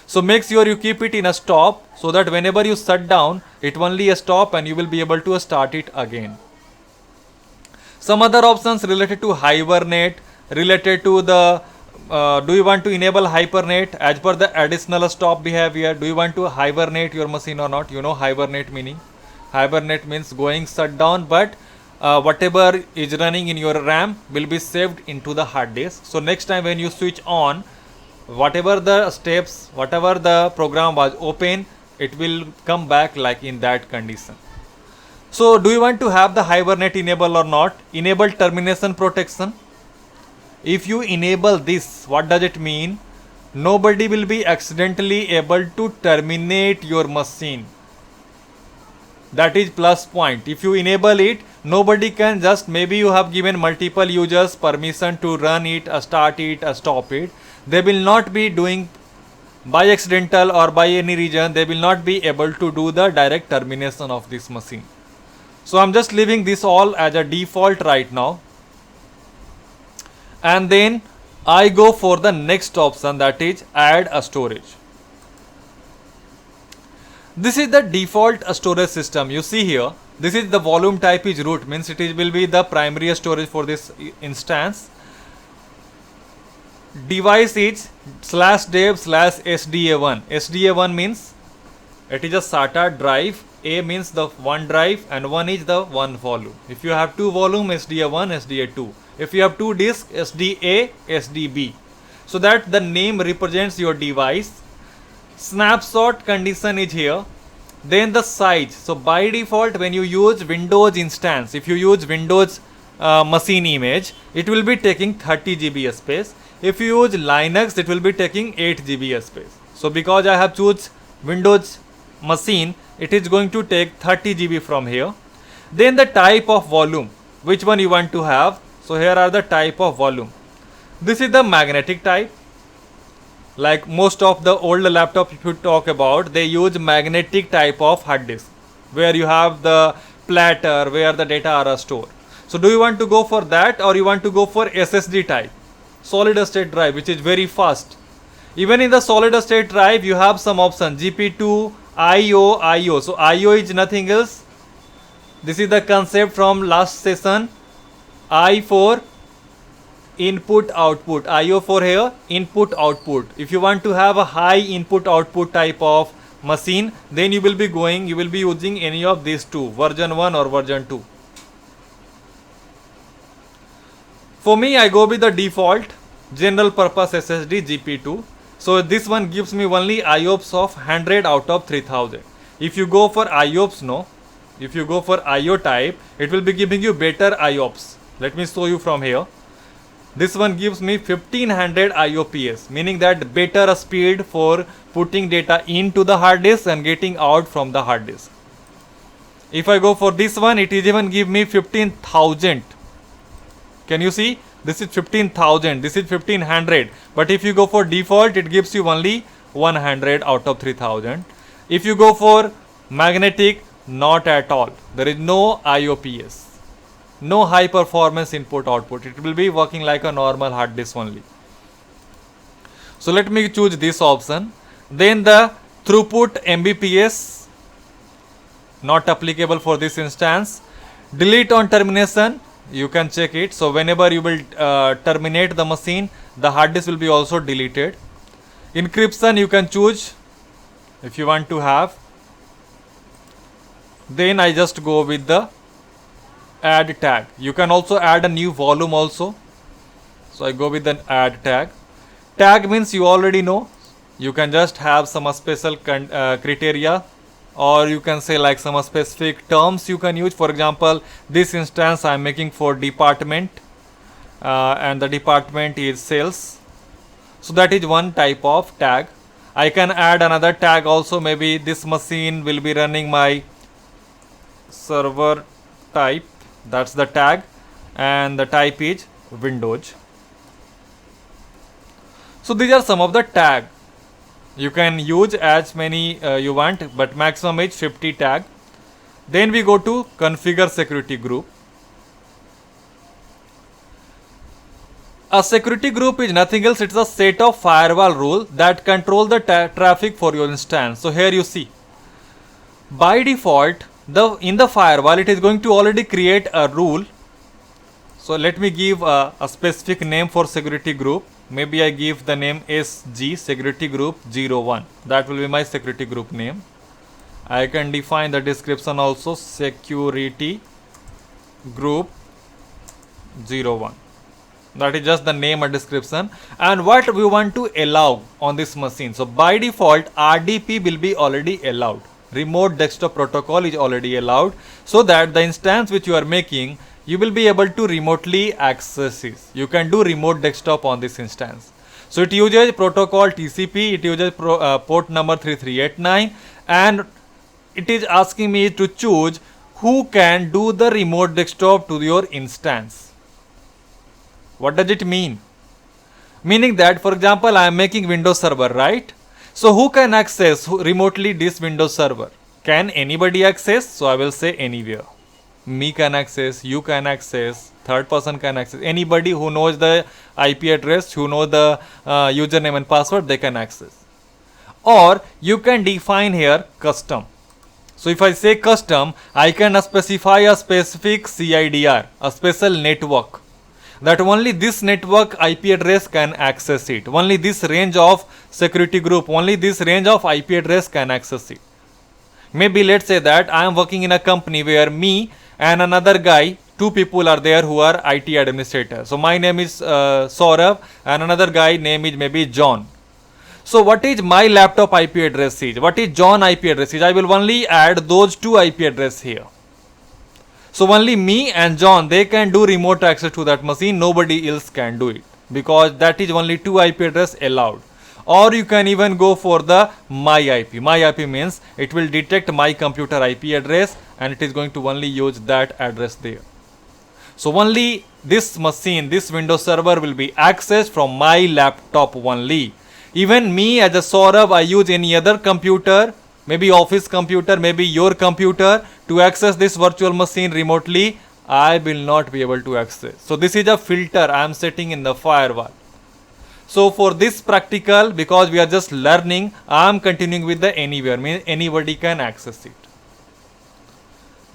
So make sure you keep it in a stop so that whenever you shut down, it only stop and you will be able to start it again. Some other options related to Hibernate, related to the do you want to enable Hibernate as per the additional stop behavior? Do you want to hibernate your machine or not? You know hibernate meaning. Hibernate means going shut down, but whatever is running in your RAM will be saved into the hard disk. So next time when you switch on, whatever the steps, whatever the program was open, it will come back like in that condition. So do you want to have the Hibernate enable or not? Enable termination protection. If you enable this, what does it mean? Nobody will be accidentally able to terminate your machine. That is plus point. If you enable it, nobody can just, maybe you have given multiple users permission to run it, start it, stop it. They will not be doing by accidental or by any reason, they will not be able to do the direct termination of this machine. So I'm just leaving this all as a default right now. And then I go for the next option, that is add a storage. This is the default storage system. You see here, this is the volume type is root, means it will be the primary storage for this instance. Device is /dev/SDA1. SDA1 means it is a SATA drive. A means the one drive and one is the one volume. If you have two volume, SDA1, SDA2. If you have two disks, SDA, SDB. So that the name represents your device. Snapshot condition is here. Then the size. So by default, when you use Windows instance, if you use Windows machine image, it will be taking 30 GB space. If you use Linux, it will be taking 8 GB space. So because I have choose Windows machine, it is going to take 30 GB from here. Then the type of volume, which one you want to have. So here are the type of volume. This is the magnetic type. Like most of the old laptop, if you talk about, they use magnetic type of hard disk, where you have the platter where the data are stored. So do you want to go for that, or you want to go for SSD type, solid state drive, which is very fast? Even in the solid state drive, you have some option, GP2, IO. So IO is nothing else. This is the concept from last session. I for input output, IO for here input output. If you want to have a high input output type of machine, then you will be using any of these two, version 1 or version 2. For me, I go with the default general purpose SSD GP2. So this one gives me only IOPS of 100 out of 3000. If you go for IOPS, if you go for IO type, it will be giving you better IOPS. Let me show you from here. This one gives me 1500 IOPS, meaning that better speed for putting data into the hard disk and getting out from the hard disk. If I go for this one, it is even give me 15,000. Can you see? This is 15,000, this is 1500. But if you go for default, it gives you only 100 out of 3000. If you go for magnetic, not at all. There is no IOPS. No high performance input output. It will be working like a normal hard disk only. So let me choose this option. Then the throughput Mbps, not applicable for this instance. Delete on termination, you can check it. So whenever you will terminate the machine, the hard disk will be also deleted. Encryption you can choose if you want to have. Then I just go with the add tag. You can also add a new volume also. So I go with the add tag. Tag means you already know. You can just have some special criteria, or you can say like some specific terms you can use. For example, this instance I am making for department, and the department is sales. So that is one type of tag. I can add another tag also. Maybe this machine will be running my server type. That's the tag, and the type is Windows. So these are some of the tag. You can use as many you want, but maximum is 50 tag. Then we go to configure security group. A security group is nothing else. It's a set of firewall rules that control the traffic for your instance. So here you see, by default, in the firewall it is going to already create a rule. So let me give a specific name for security group. Maybe I give the name SG security group 01. That will be my security group name. I can define the description also, security group 01. That is just the name and description, and what we want to allow on this machine. So by default RDP will be already allowed. Remote desktop protocol is already allowed, so that the instance which you are making, you will be able to remotely access it. You can do remote desktop on this instance. So it uses protocol TCP, it uses port number 3389, and it is asking me to choose who can do the remote desktop to your instance. What does it mean? Meaning that, for example, I am making Windows server, right? So who can access remotely this Windows server? Can anybody access? So I will say anywhere. Me can access, you can access, third person can access. Anybody who knows the IP address, who knows the username and password, they can access. Or you can define here custom. So if I say custom, I can specify a specific CIDR, a special network, that only this network IP address can access it. Only this range of security group, only this range of IP address can access it. Maybe let's say that I am working in a company where me and another guy, two people are there who are IT administrators. So my name is Saurabh, and another guy name is maybe John. So what is my laptop IP address is? What is John IP address is? I will only add those two IP address here. So only me and John, they can do remote access to that machine. Nobody else can do it, because that is only 2 IP address allowed. Or you can even go for the my IP. My IP means it will detect my computer IP address and it is going to only use that address there. So only this machine, this Windows server will be accessed from my laptop only. Even me as a Saurabh, I use any other computer, maybe office computer, maybe your computer, to access this virtual machine remotely, I will not be able to access. So this is a filter I am setting in the firewall. So for this practical, because we are just learning, I am continuing with the anywhere, means anybody can access it.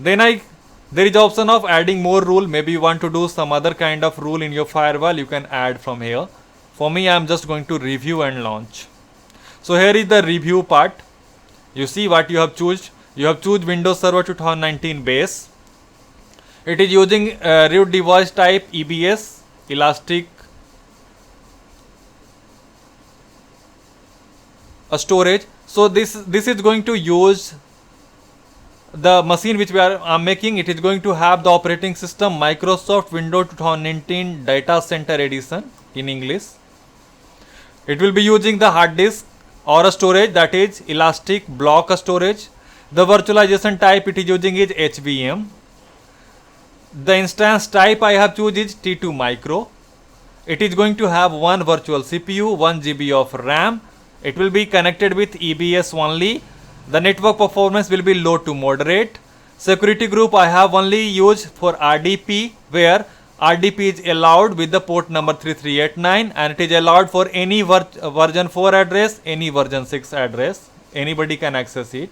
Then there is option of adding more rule. Maybe you want to do some other kind of rule in your firewall, you can add from here. For me, I am just going to review and launch. So here is the review part. You see what you have chosen. You have chosen Windows Server 2019 base. It is using root device type EBS, Elastic storage. So this is going to use the machine which we are making. It is going to have the operating system Microsoft Windows 2019 Data Center Edition in English. It will be using the hard disk or a storage, that is Elastic Block Storage. The virtualization type it is using is HVM. The instance type I have chosen is T2 Micro. It is going to have one virtual CPU, 1 GB of RAM. It will be connected with EBS only. The network performance will be low to moderate. Security group I have only used for RDP, where RDP is allowed with the port number 3389 and it is allowed for any version 4 address, any version 6 address. Anybody can access it.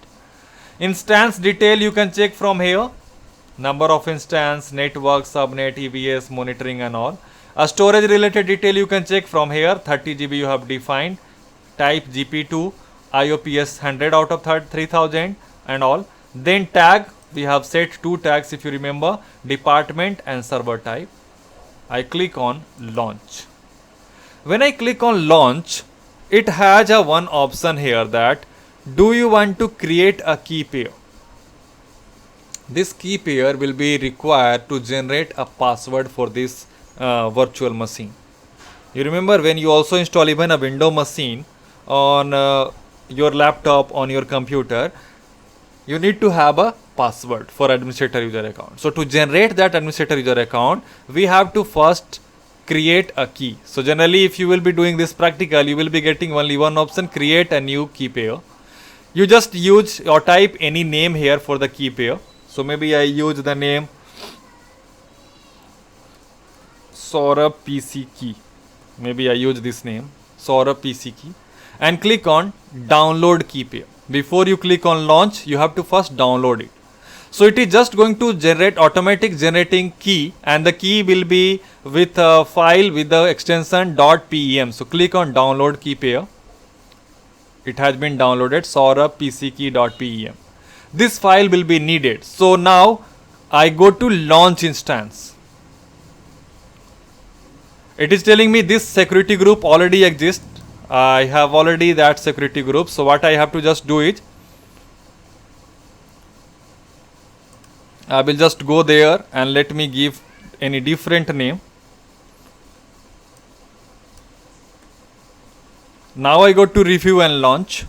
Instance detail you can check from here. Number of instance, network, subnet, EBS, monitoring and all. A storage related detail you can check from here. 30 GB you have defined. Type GP2, IOPS 100 out of 3000 and all. Then tag, we have set 2 tags if you remember, department and server type. I click on launch. When I click on launch, it has a one option here that do you want to create a key pair. This key pair will be required to generate a password for this virtual machine. You remember when you also install even a Windows machine on your laptop, on your computer, you need to have a password for administrator user account. So to generate that administrator user account, we have to first create a key. So generally if you will be doing this practical, you will be getting only one option, create a new key pair. You just use or type any name here for the key pair. So maybe I use the name Saurabh PC key. Maybe I use this name Saurabh PC key and click on download key pair. Before you click on launch, you have to first download it. So it is just going to generate automatic generating key, and the key will be with a file with the extension .pem. So click on download key pair. It has been downloaded, Saurabh PC key.pem. This file will be needed. So now I go to launch instance. It is telling me this security group already exists. I have already that security group. So what I have to just do is I will just go there and let me give any different name. Now I go to review and launch.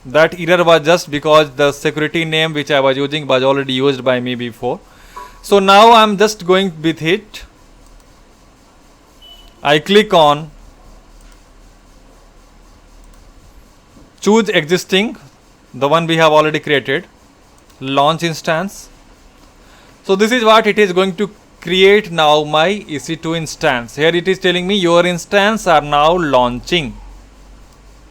That error was just because the security name which I was using was already used by me before. So now I am just going with it. I click on choose existing, the one we have already created, launch instance. So this is what it is going to create now, my EC2 instance. Here it is telling me your instance are now launching.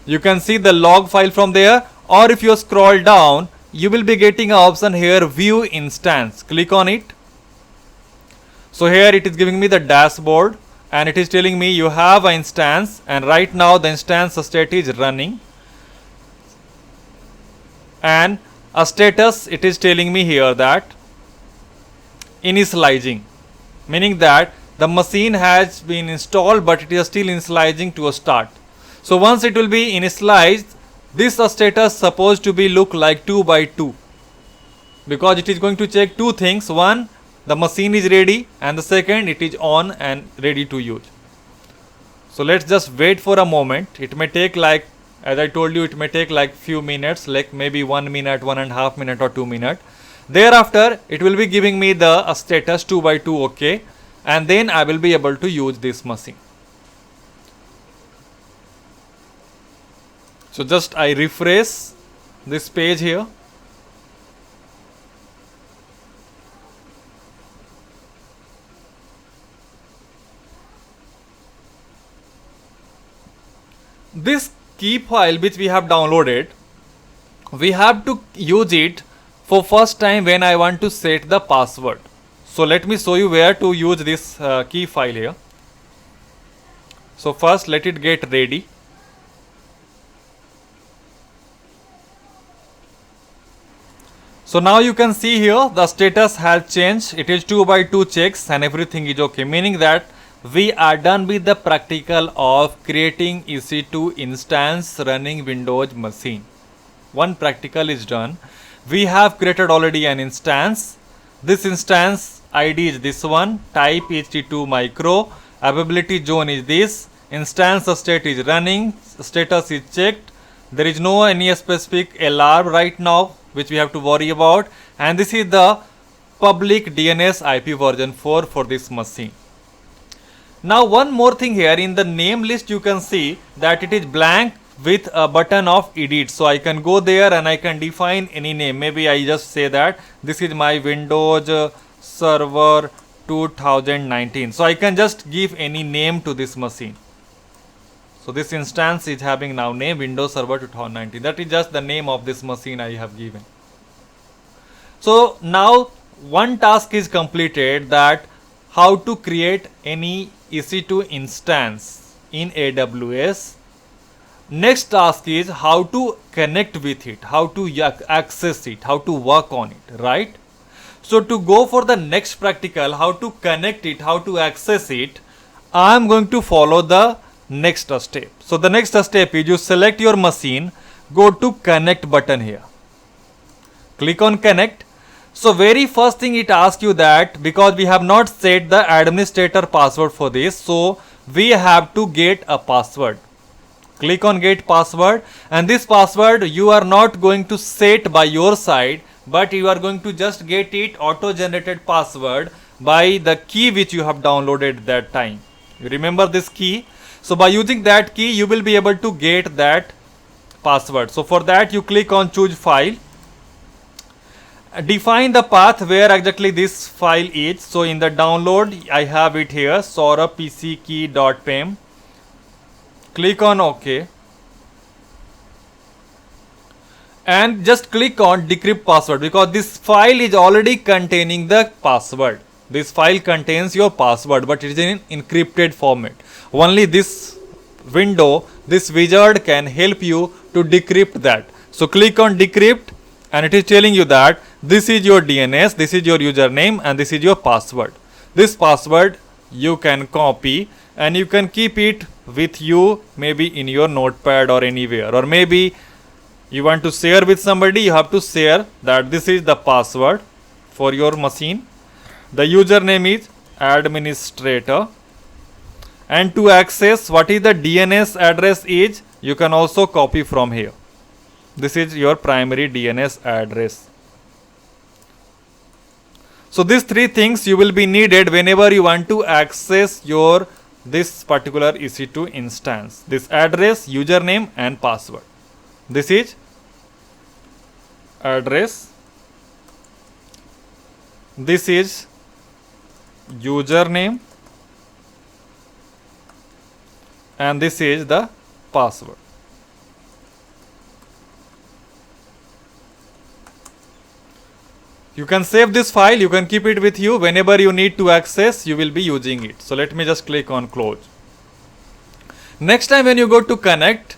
You can see the log file from there, or if you scroll down, you will be getting an option here, view instance. Click on it. So here it is giving me the dashboard and it is telling me you have an instance, and right now the instance state is running. And a status, it is telling me here that initializing, meaning that the machine has been installed but it is still initializing to a start. So once it will be initialized, this status supposed to be look like 2 by 2. because it is going to check two things. One, the machine is ready, and the second, it is on and ready to use. So let's just wait for a moment. It may take, like as I told you, it may take like few minutes, like maybe 1 minute, 1.5 minutes or 2 minutes. Thereafter it will be giving me the status 2x2 OK, and then I will be able to use this machine. So just I refresh this page here. This key file which we have downloaded, we have to use it for first time when I want to set the password. So let me show you where to use this key file here. So first let it get ready. So now you can see here the status has changed. It is 2x2 checks and everything is okay, meaning that we are done with the practical of creating EC2 instance running Windows machine. One practical is done. We have created already an instance. This instance ID is this one, type is EC2 micro, availability zone is this, instance state is running, status is checked, there is no any specific alarm right now which we have to worry about, and this is the public DNS IP version 4 for this machine. Now one more thing here, in the name list you can see that it is blank with a button of edit. So I can go there and I can define any name. Maybe I just say that this is my Windows Server 2019. So I can just give any name to this machine. So this instance is having now name Windows Server 2019. That is just the name of this machine I have given. So now one task is completed, that how to create any EC2 instance in AWS. Next task is how to connect with it, how to access it, how to work on it, right? So to go for the next practical, how to connect it, how to access it, I am going to follow the next step. So the next step is you select your machine, go to connect button here, click on connect. So very first thing it asks you that because we have not set the administrator password for this, so we have to get a password. Click on get password, and this password you are not going to set by your side, but you are going to just get it auto generated password by the key which you have downloaded that time. You remember this key? So by using that key you will be able to get that password. So for that you click on choose file. Define the path where exactly this file is. So in the download I have it here, saurabhpckey.pem. Click on OK and just click on decrypt password, because this file is already containing the password. This file contains your password, but it is in encrypted format. Only this window, this wizard can help you to decrypt that. So click on decrypt, and it is telling you that this is your DNS, this is your username, and this is your password. This password you can copy and you can keep it with you, maybe in your notepad or anywhere, or maybe you want to share with somebody, you have to share that this is the password for your machine. The username is administrator, and to access what is the DNS address is, you can also copy from here. This is your primary DNS address. So these three things you will be needed whenever you want to access your this particular EC2 instance. This address, username and password. This is address, this is username, and this is the password. You can save this file, you can keep it with you. Whenever you need to access, you will be using it. So let me just click on close. Next time when you go to connect,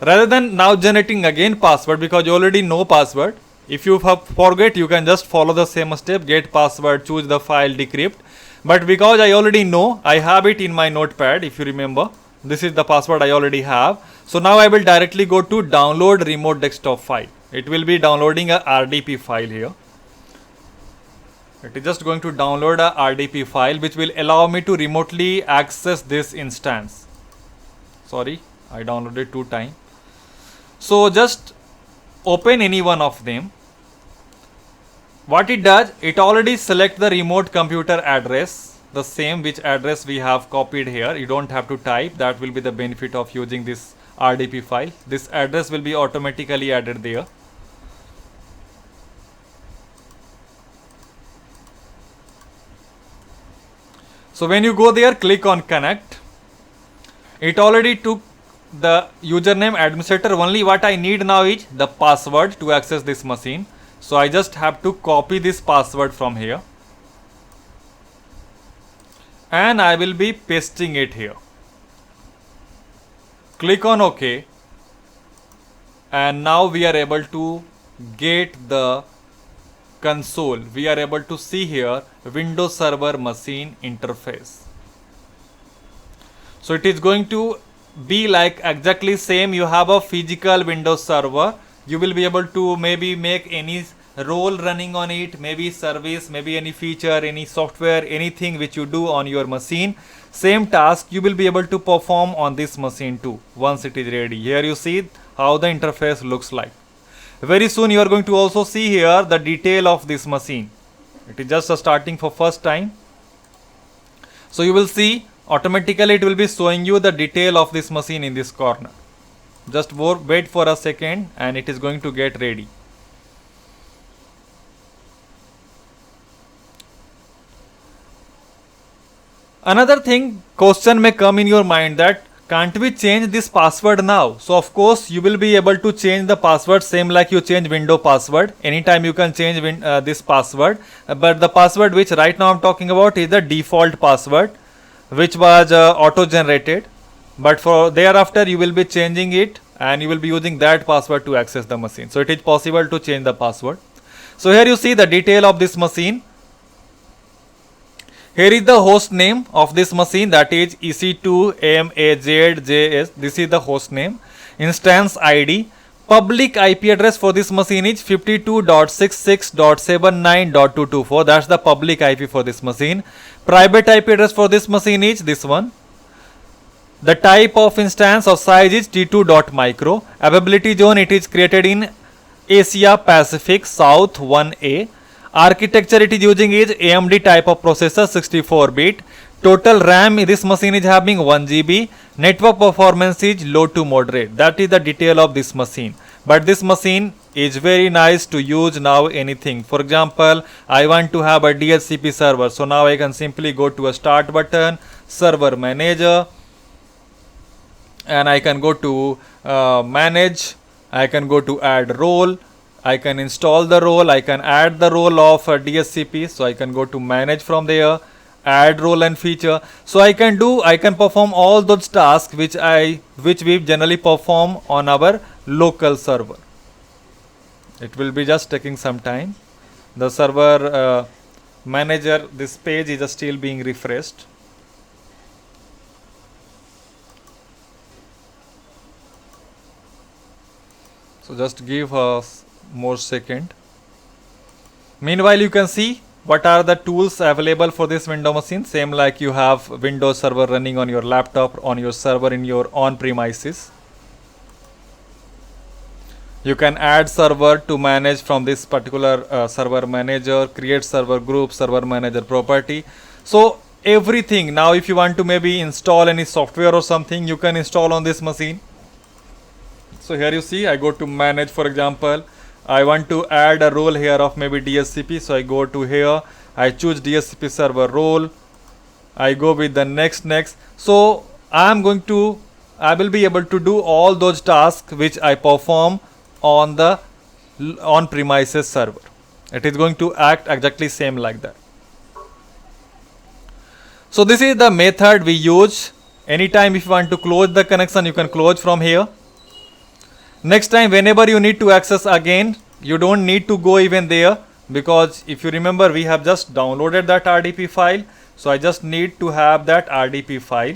rather than now generating again password, because you already know password, if you forget, you can just follow the same step, get password, choose the file, decrypt. But because I already know, I have it in my notepad, if you remember, this is the password I already have. So now I will directly go to download remote desktop file. It will be downloading a RDP file here. It is just going to download a RDP file which will allow me to remotely access this instance. Sorry, I downloaded 2 times. So just open any one of them. What it does, it already select the remote computer address, the same which address we have copied here. You don't have to type. That will be the benefit of using this RDP file. This address will be automatically added there. So when you go there, click on connect. It already took the username administrator. Only what I need now is the password to access this machine. So I just have to copy this password from here. And I will be pasting it here. Click on OK. And now we are able to get the console. We are able to see here Windows Server machine interface. So it is going to be like exactly same. You have a physical Windows Server. You will be able to maybe make any role running on it, maybe service, maybe any feature, any software, anything which you do on your machine. Same task you will be able to perform on this machine too once it is ready. Here you see how the interface looks like. Very soon you are going to also see here the detail of this machine. It is just starting for first time. So you will see automatically it will be showing you the detail of this machine in this corner. Just wait for a second and it is going to get ready. Another thing, question may come in your mind that can't we change this password now? So of course you will be able to change the password same like you change window password. Anytime you can change this password, but the password which right now I'm talking about is the default password which was auto generated, but for thereafter you will be changing it and you will be using that password to access the machine. So it is possible to change the password. So here you see the detail of this machine. Here is the host name of this machine, that is EC2MAZJS. This is the host name. Instance ID. Public IP address for this machine is 52.66.79.224. That's the public IP for this machine. Private IP address for this machine is this one. The type of instance or size is T2.micro. Availability zone, it is created in Asia Pacific South 1A. Architecture it is using is AMD type of processor, 64-bit. Total RAM this machine is having 1 GB. Network performance is low to moderate. That is the detail of this machine. But this machine is very nice to use now anything. For example, I want to have a DHCP server. So now I can simply go to a start button, server manager, and I can go to manage. I can go to add role. I can install the role, I can add the role of DHCP, so I can go to manage from there, add role and feature. So I can perform all those tasks which we generally perform on our local server. It will be just taking some time. The server manager, this page is still being refreshed. So just give us more second. Meanwhile you can see what are the tools available for this window machine. Same like you have Windows Server running on your laptop, on your server in your on-premises. You can add server to manage from this particular server manager, create server group, server manager property. So everything. Now if you want to maybe install any software or something, you can install on this machine. So here you see I go to manage. For example, I want to add a role here of maybe DHCP. So I go to here, I choose DHCP server role. I go with the next. So I will be able to do all those tasks which I perform on the on-premises server. It is going to act exactly same like that. So this is the method we use. Anytime if you want to close the connection, you can close from here. Next time whenever you need to access again, you don't need to go even there, because if you remember we have just downloaded that RDP file. So I just need to have that RDP file.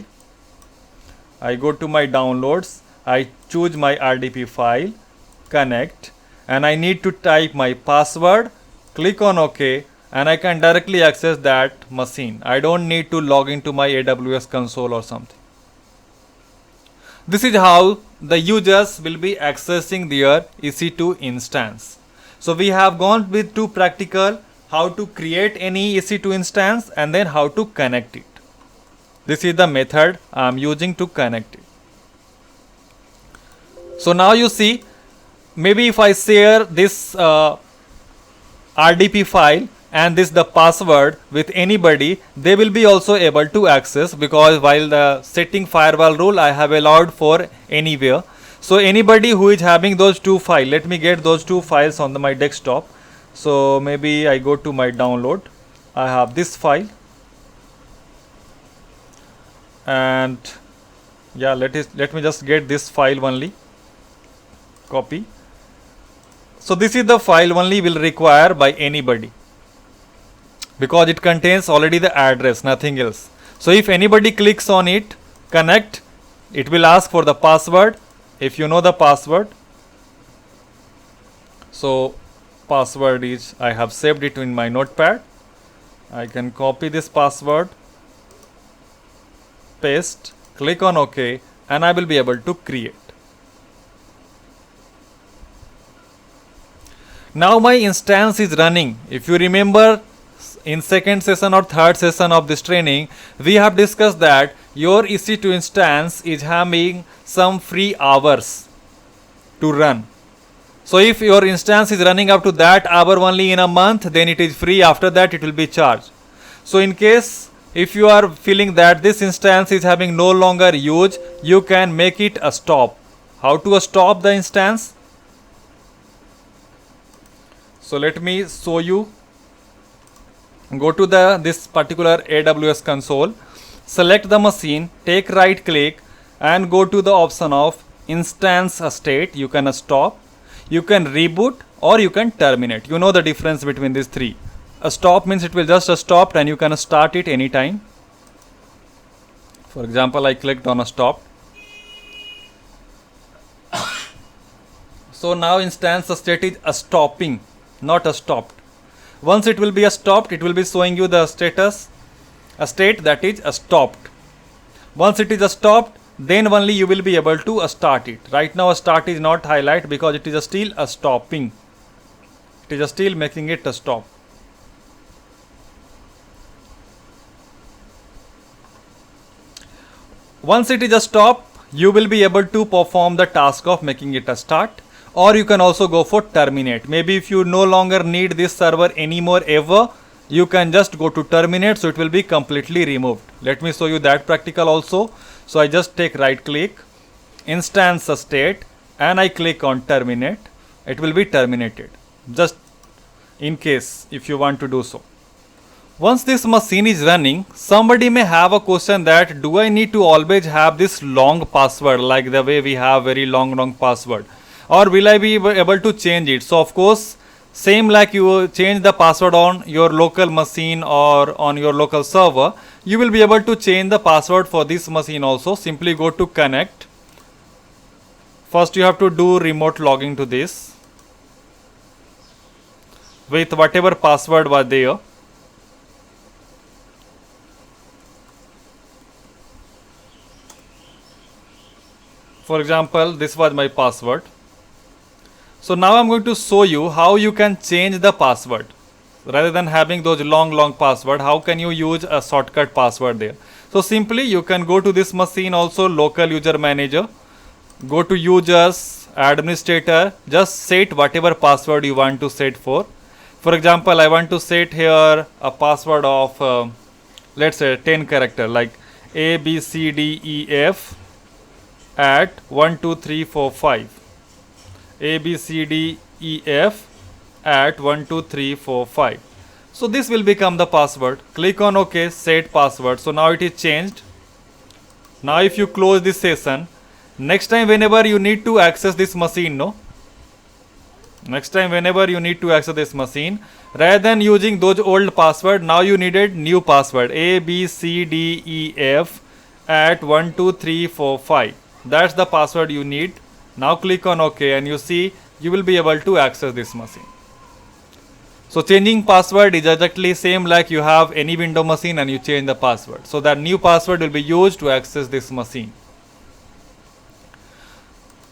I go to my downloads, I choose my RDP file, connect, and I need to type my password, click on OK, and I can directly access that machine. I don't need to log into my AWS console or something. This is how the users will be accessing their EC2 instance. So we have gone with two practical, how to create any EC2 instance and then how to connect it. This is the method I am using to connect it. So now you see, maybe if I share this RDP file and this the password with anybody, they will be also able to access, because while the setting firewall rule I have allowed for anywhere. So anybody who is having those two files, let me get those two files on my desktop. So maybe I go to my download, I have this file, and yeah, let me just get this file only, copy. So this is the file only will require by anybody, because it contains already the address, nothing else. So if anybody clicks on it, connect, it will ask for the password, if you know the password. So password is, I have saved it in my notepad. I can copy this password, paste, click on OK, and I will be able to create. Now my instance is running. If you remember, in second session or third session of this training, we have discussed that your EC2 instance is having some free hours to run. So if your instance is running up to that hour only in a month, then it is free. After that it will be charged. So in case if you are feeling that this instance is having no longer use, you can make it a stop. How to stop the instance? So let me show you. Go to this particular AWS console, select the machine, take right click and go to the option of instance state. You can stop, you can reboot, or you can terminate. You know the difference between these three. A stop means it will just stop and you can start it anytime. For example, I clicked on a stop. So now instance state is a stopping, not a stopped. Once it will be a stopped, it will be showing you the status, a state that is a stopped. Once it is a stopped, then only you will be able to start it. Right now a start is not highlight because it is still a stopping. It is still making it a stop. Once it is a stop, you will be able to perform the task of making it a start. Or you can also go for terminate. Maybe if you no longer need this server anymore ever, you can just go to terminate, so it will be completely removed. Let me show you that practical also. So I just take right click, instance state, and I click on terminate. It will be terminated, just in case if you want to do so. Once this machine is running, somebody may have a question that do I need to always have this long password like the way we have very long password, or will I be able to change it? So of course, same like you change the password on your local machine or on your local server, you will be able to change the password for this machine also. Simply go to connect. First you have to do remote logging to this with whatever password was there. For example, this was my password. So now I'm going to show you how you can change the password. Rather than having those long password, how can you use a shortcut password there? So simply you can go to this machine also, local user manager, go to users, administrator, just set whatever password you want to set for. For example, I want to set here a password of let's say 10 character, like ABCDEF at 1 2 3 4 5. ABCDEF at 1 2 3 4 5. So this will become the password. Click on OK, set password. So now it is changed. Now if you close this session, next time whenever you need to access this machine, next time whenever you need to access this machine, rather than using those old password, now you needed new password, ABCDEF at 1 2 3 4 5. That's the password you need. Now click on OK and you see you will be able to access this machine. So changing password is exactly same like you have any window machine and you change the password. So that new password will be used to access this machine.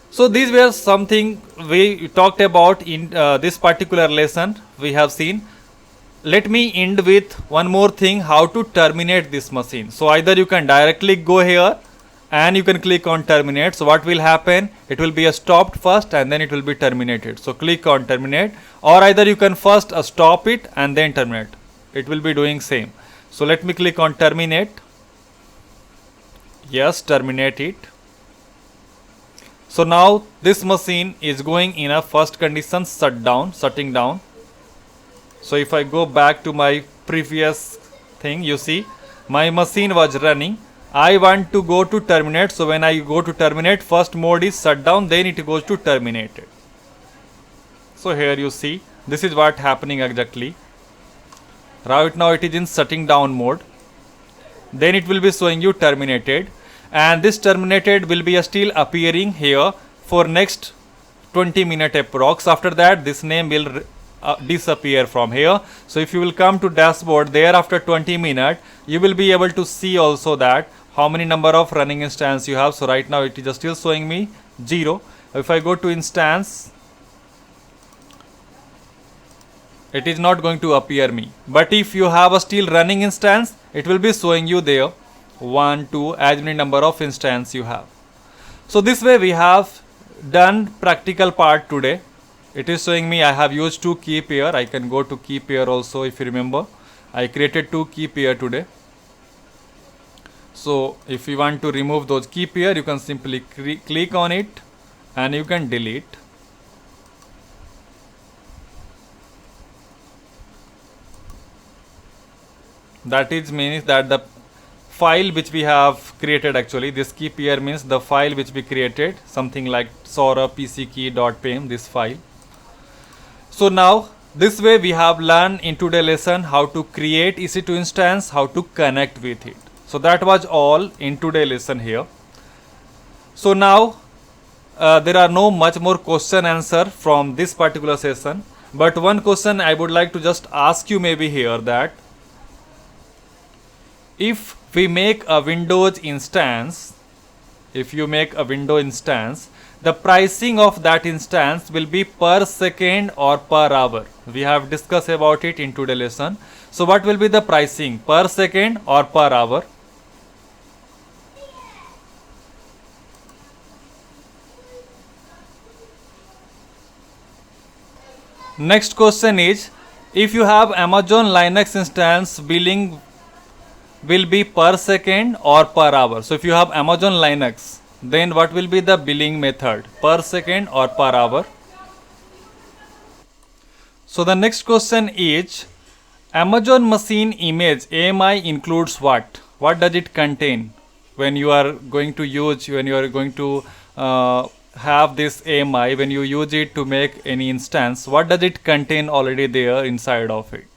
So these were something we talked about in this particular lesson we have seen. Let me end with one more thing, how to terminate this machine. So either you can directly go here and you can click on terminate. So what will happen, it will be a stopped first and then it will be terminated. So click on terminate, or either you can first stop it and then terminate, it will be doing same. So let me click on terminate. Yes, terminate it. So now this machine is going in a first condition, shutting down. So if I go back to my previous thing, you see my machine was running. I want to go to terminate. So when I go to terminate, first mode is shut down, then it goes to terminated. So here you see, this is what happening exactly. Right now it is in shutting down mode. Then it will be showing you terminated, and this terminated will be still appearing here for next 20 minutes approx. After that this name will disappear from here. So if you will come to dashboard, there after 20 minutes you will be able to see also that how many number of running instance you have. So right now it is still showing me 0. If I go to instance, it is not going to appear me. But if you have a still running instance, it will be showing you there 1, 2, as many number of instance you have. So this way we have done practical part today. It is showing me I have used 2 key pair. I can go to key pair also. If you remember, I created 2 key pair today. So if you want to remove those key pair, you can simply click on it and you can delete. That is means that the file which we have created, actually this key pair means the file which we created, something like saurabh.pckey.pem, this file. So now this way we have learned in today's lesson how to create EC2 instance, how to connect with it. So that was all in today's lesson here. So now there are no much more question answer from this particular session, but one question I would like to just ask you maybe here, that if we make a Windows instance, if you make a window instance, the pricing of that instance will be per second or per hour. We have discussed about it in today's lesson. So what will be the pricing, per second or per hour? Next question is, if you have Amazon Linux instance, billing will be per second or per hour. So if you have Amazon Linux, then what will be the billing method, per second or per hour? So the next question is, Amazon machine image AMI includes what? What does it contain? When you are going to use, when you are going to have this AMI, when you use it to make any instance, what does it contain already there inside of it?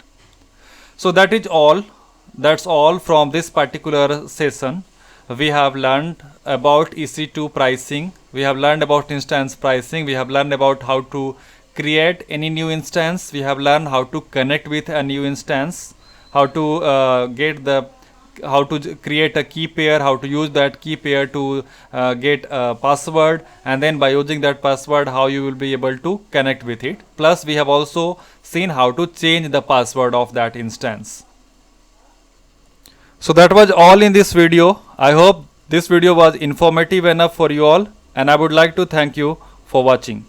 So that is all. That's all from this particular session. We have learned about EC2 pricing, we have learned about instance pricing, we have learned about how to create any new instance, we have learned how to connect with a new instance, how to how to create a key pair, how to use that key pair to get a password, and then by using that password how you will be able to connect with it. Plus we have also seen how to change the password of that instance. So that was all in this video. I hope this video was informative enough for you all, and I would like to thank you for watching.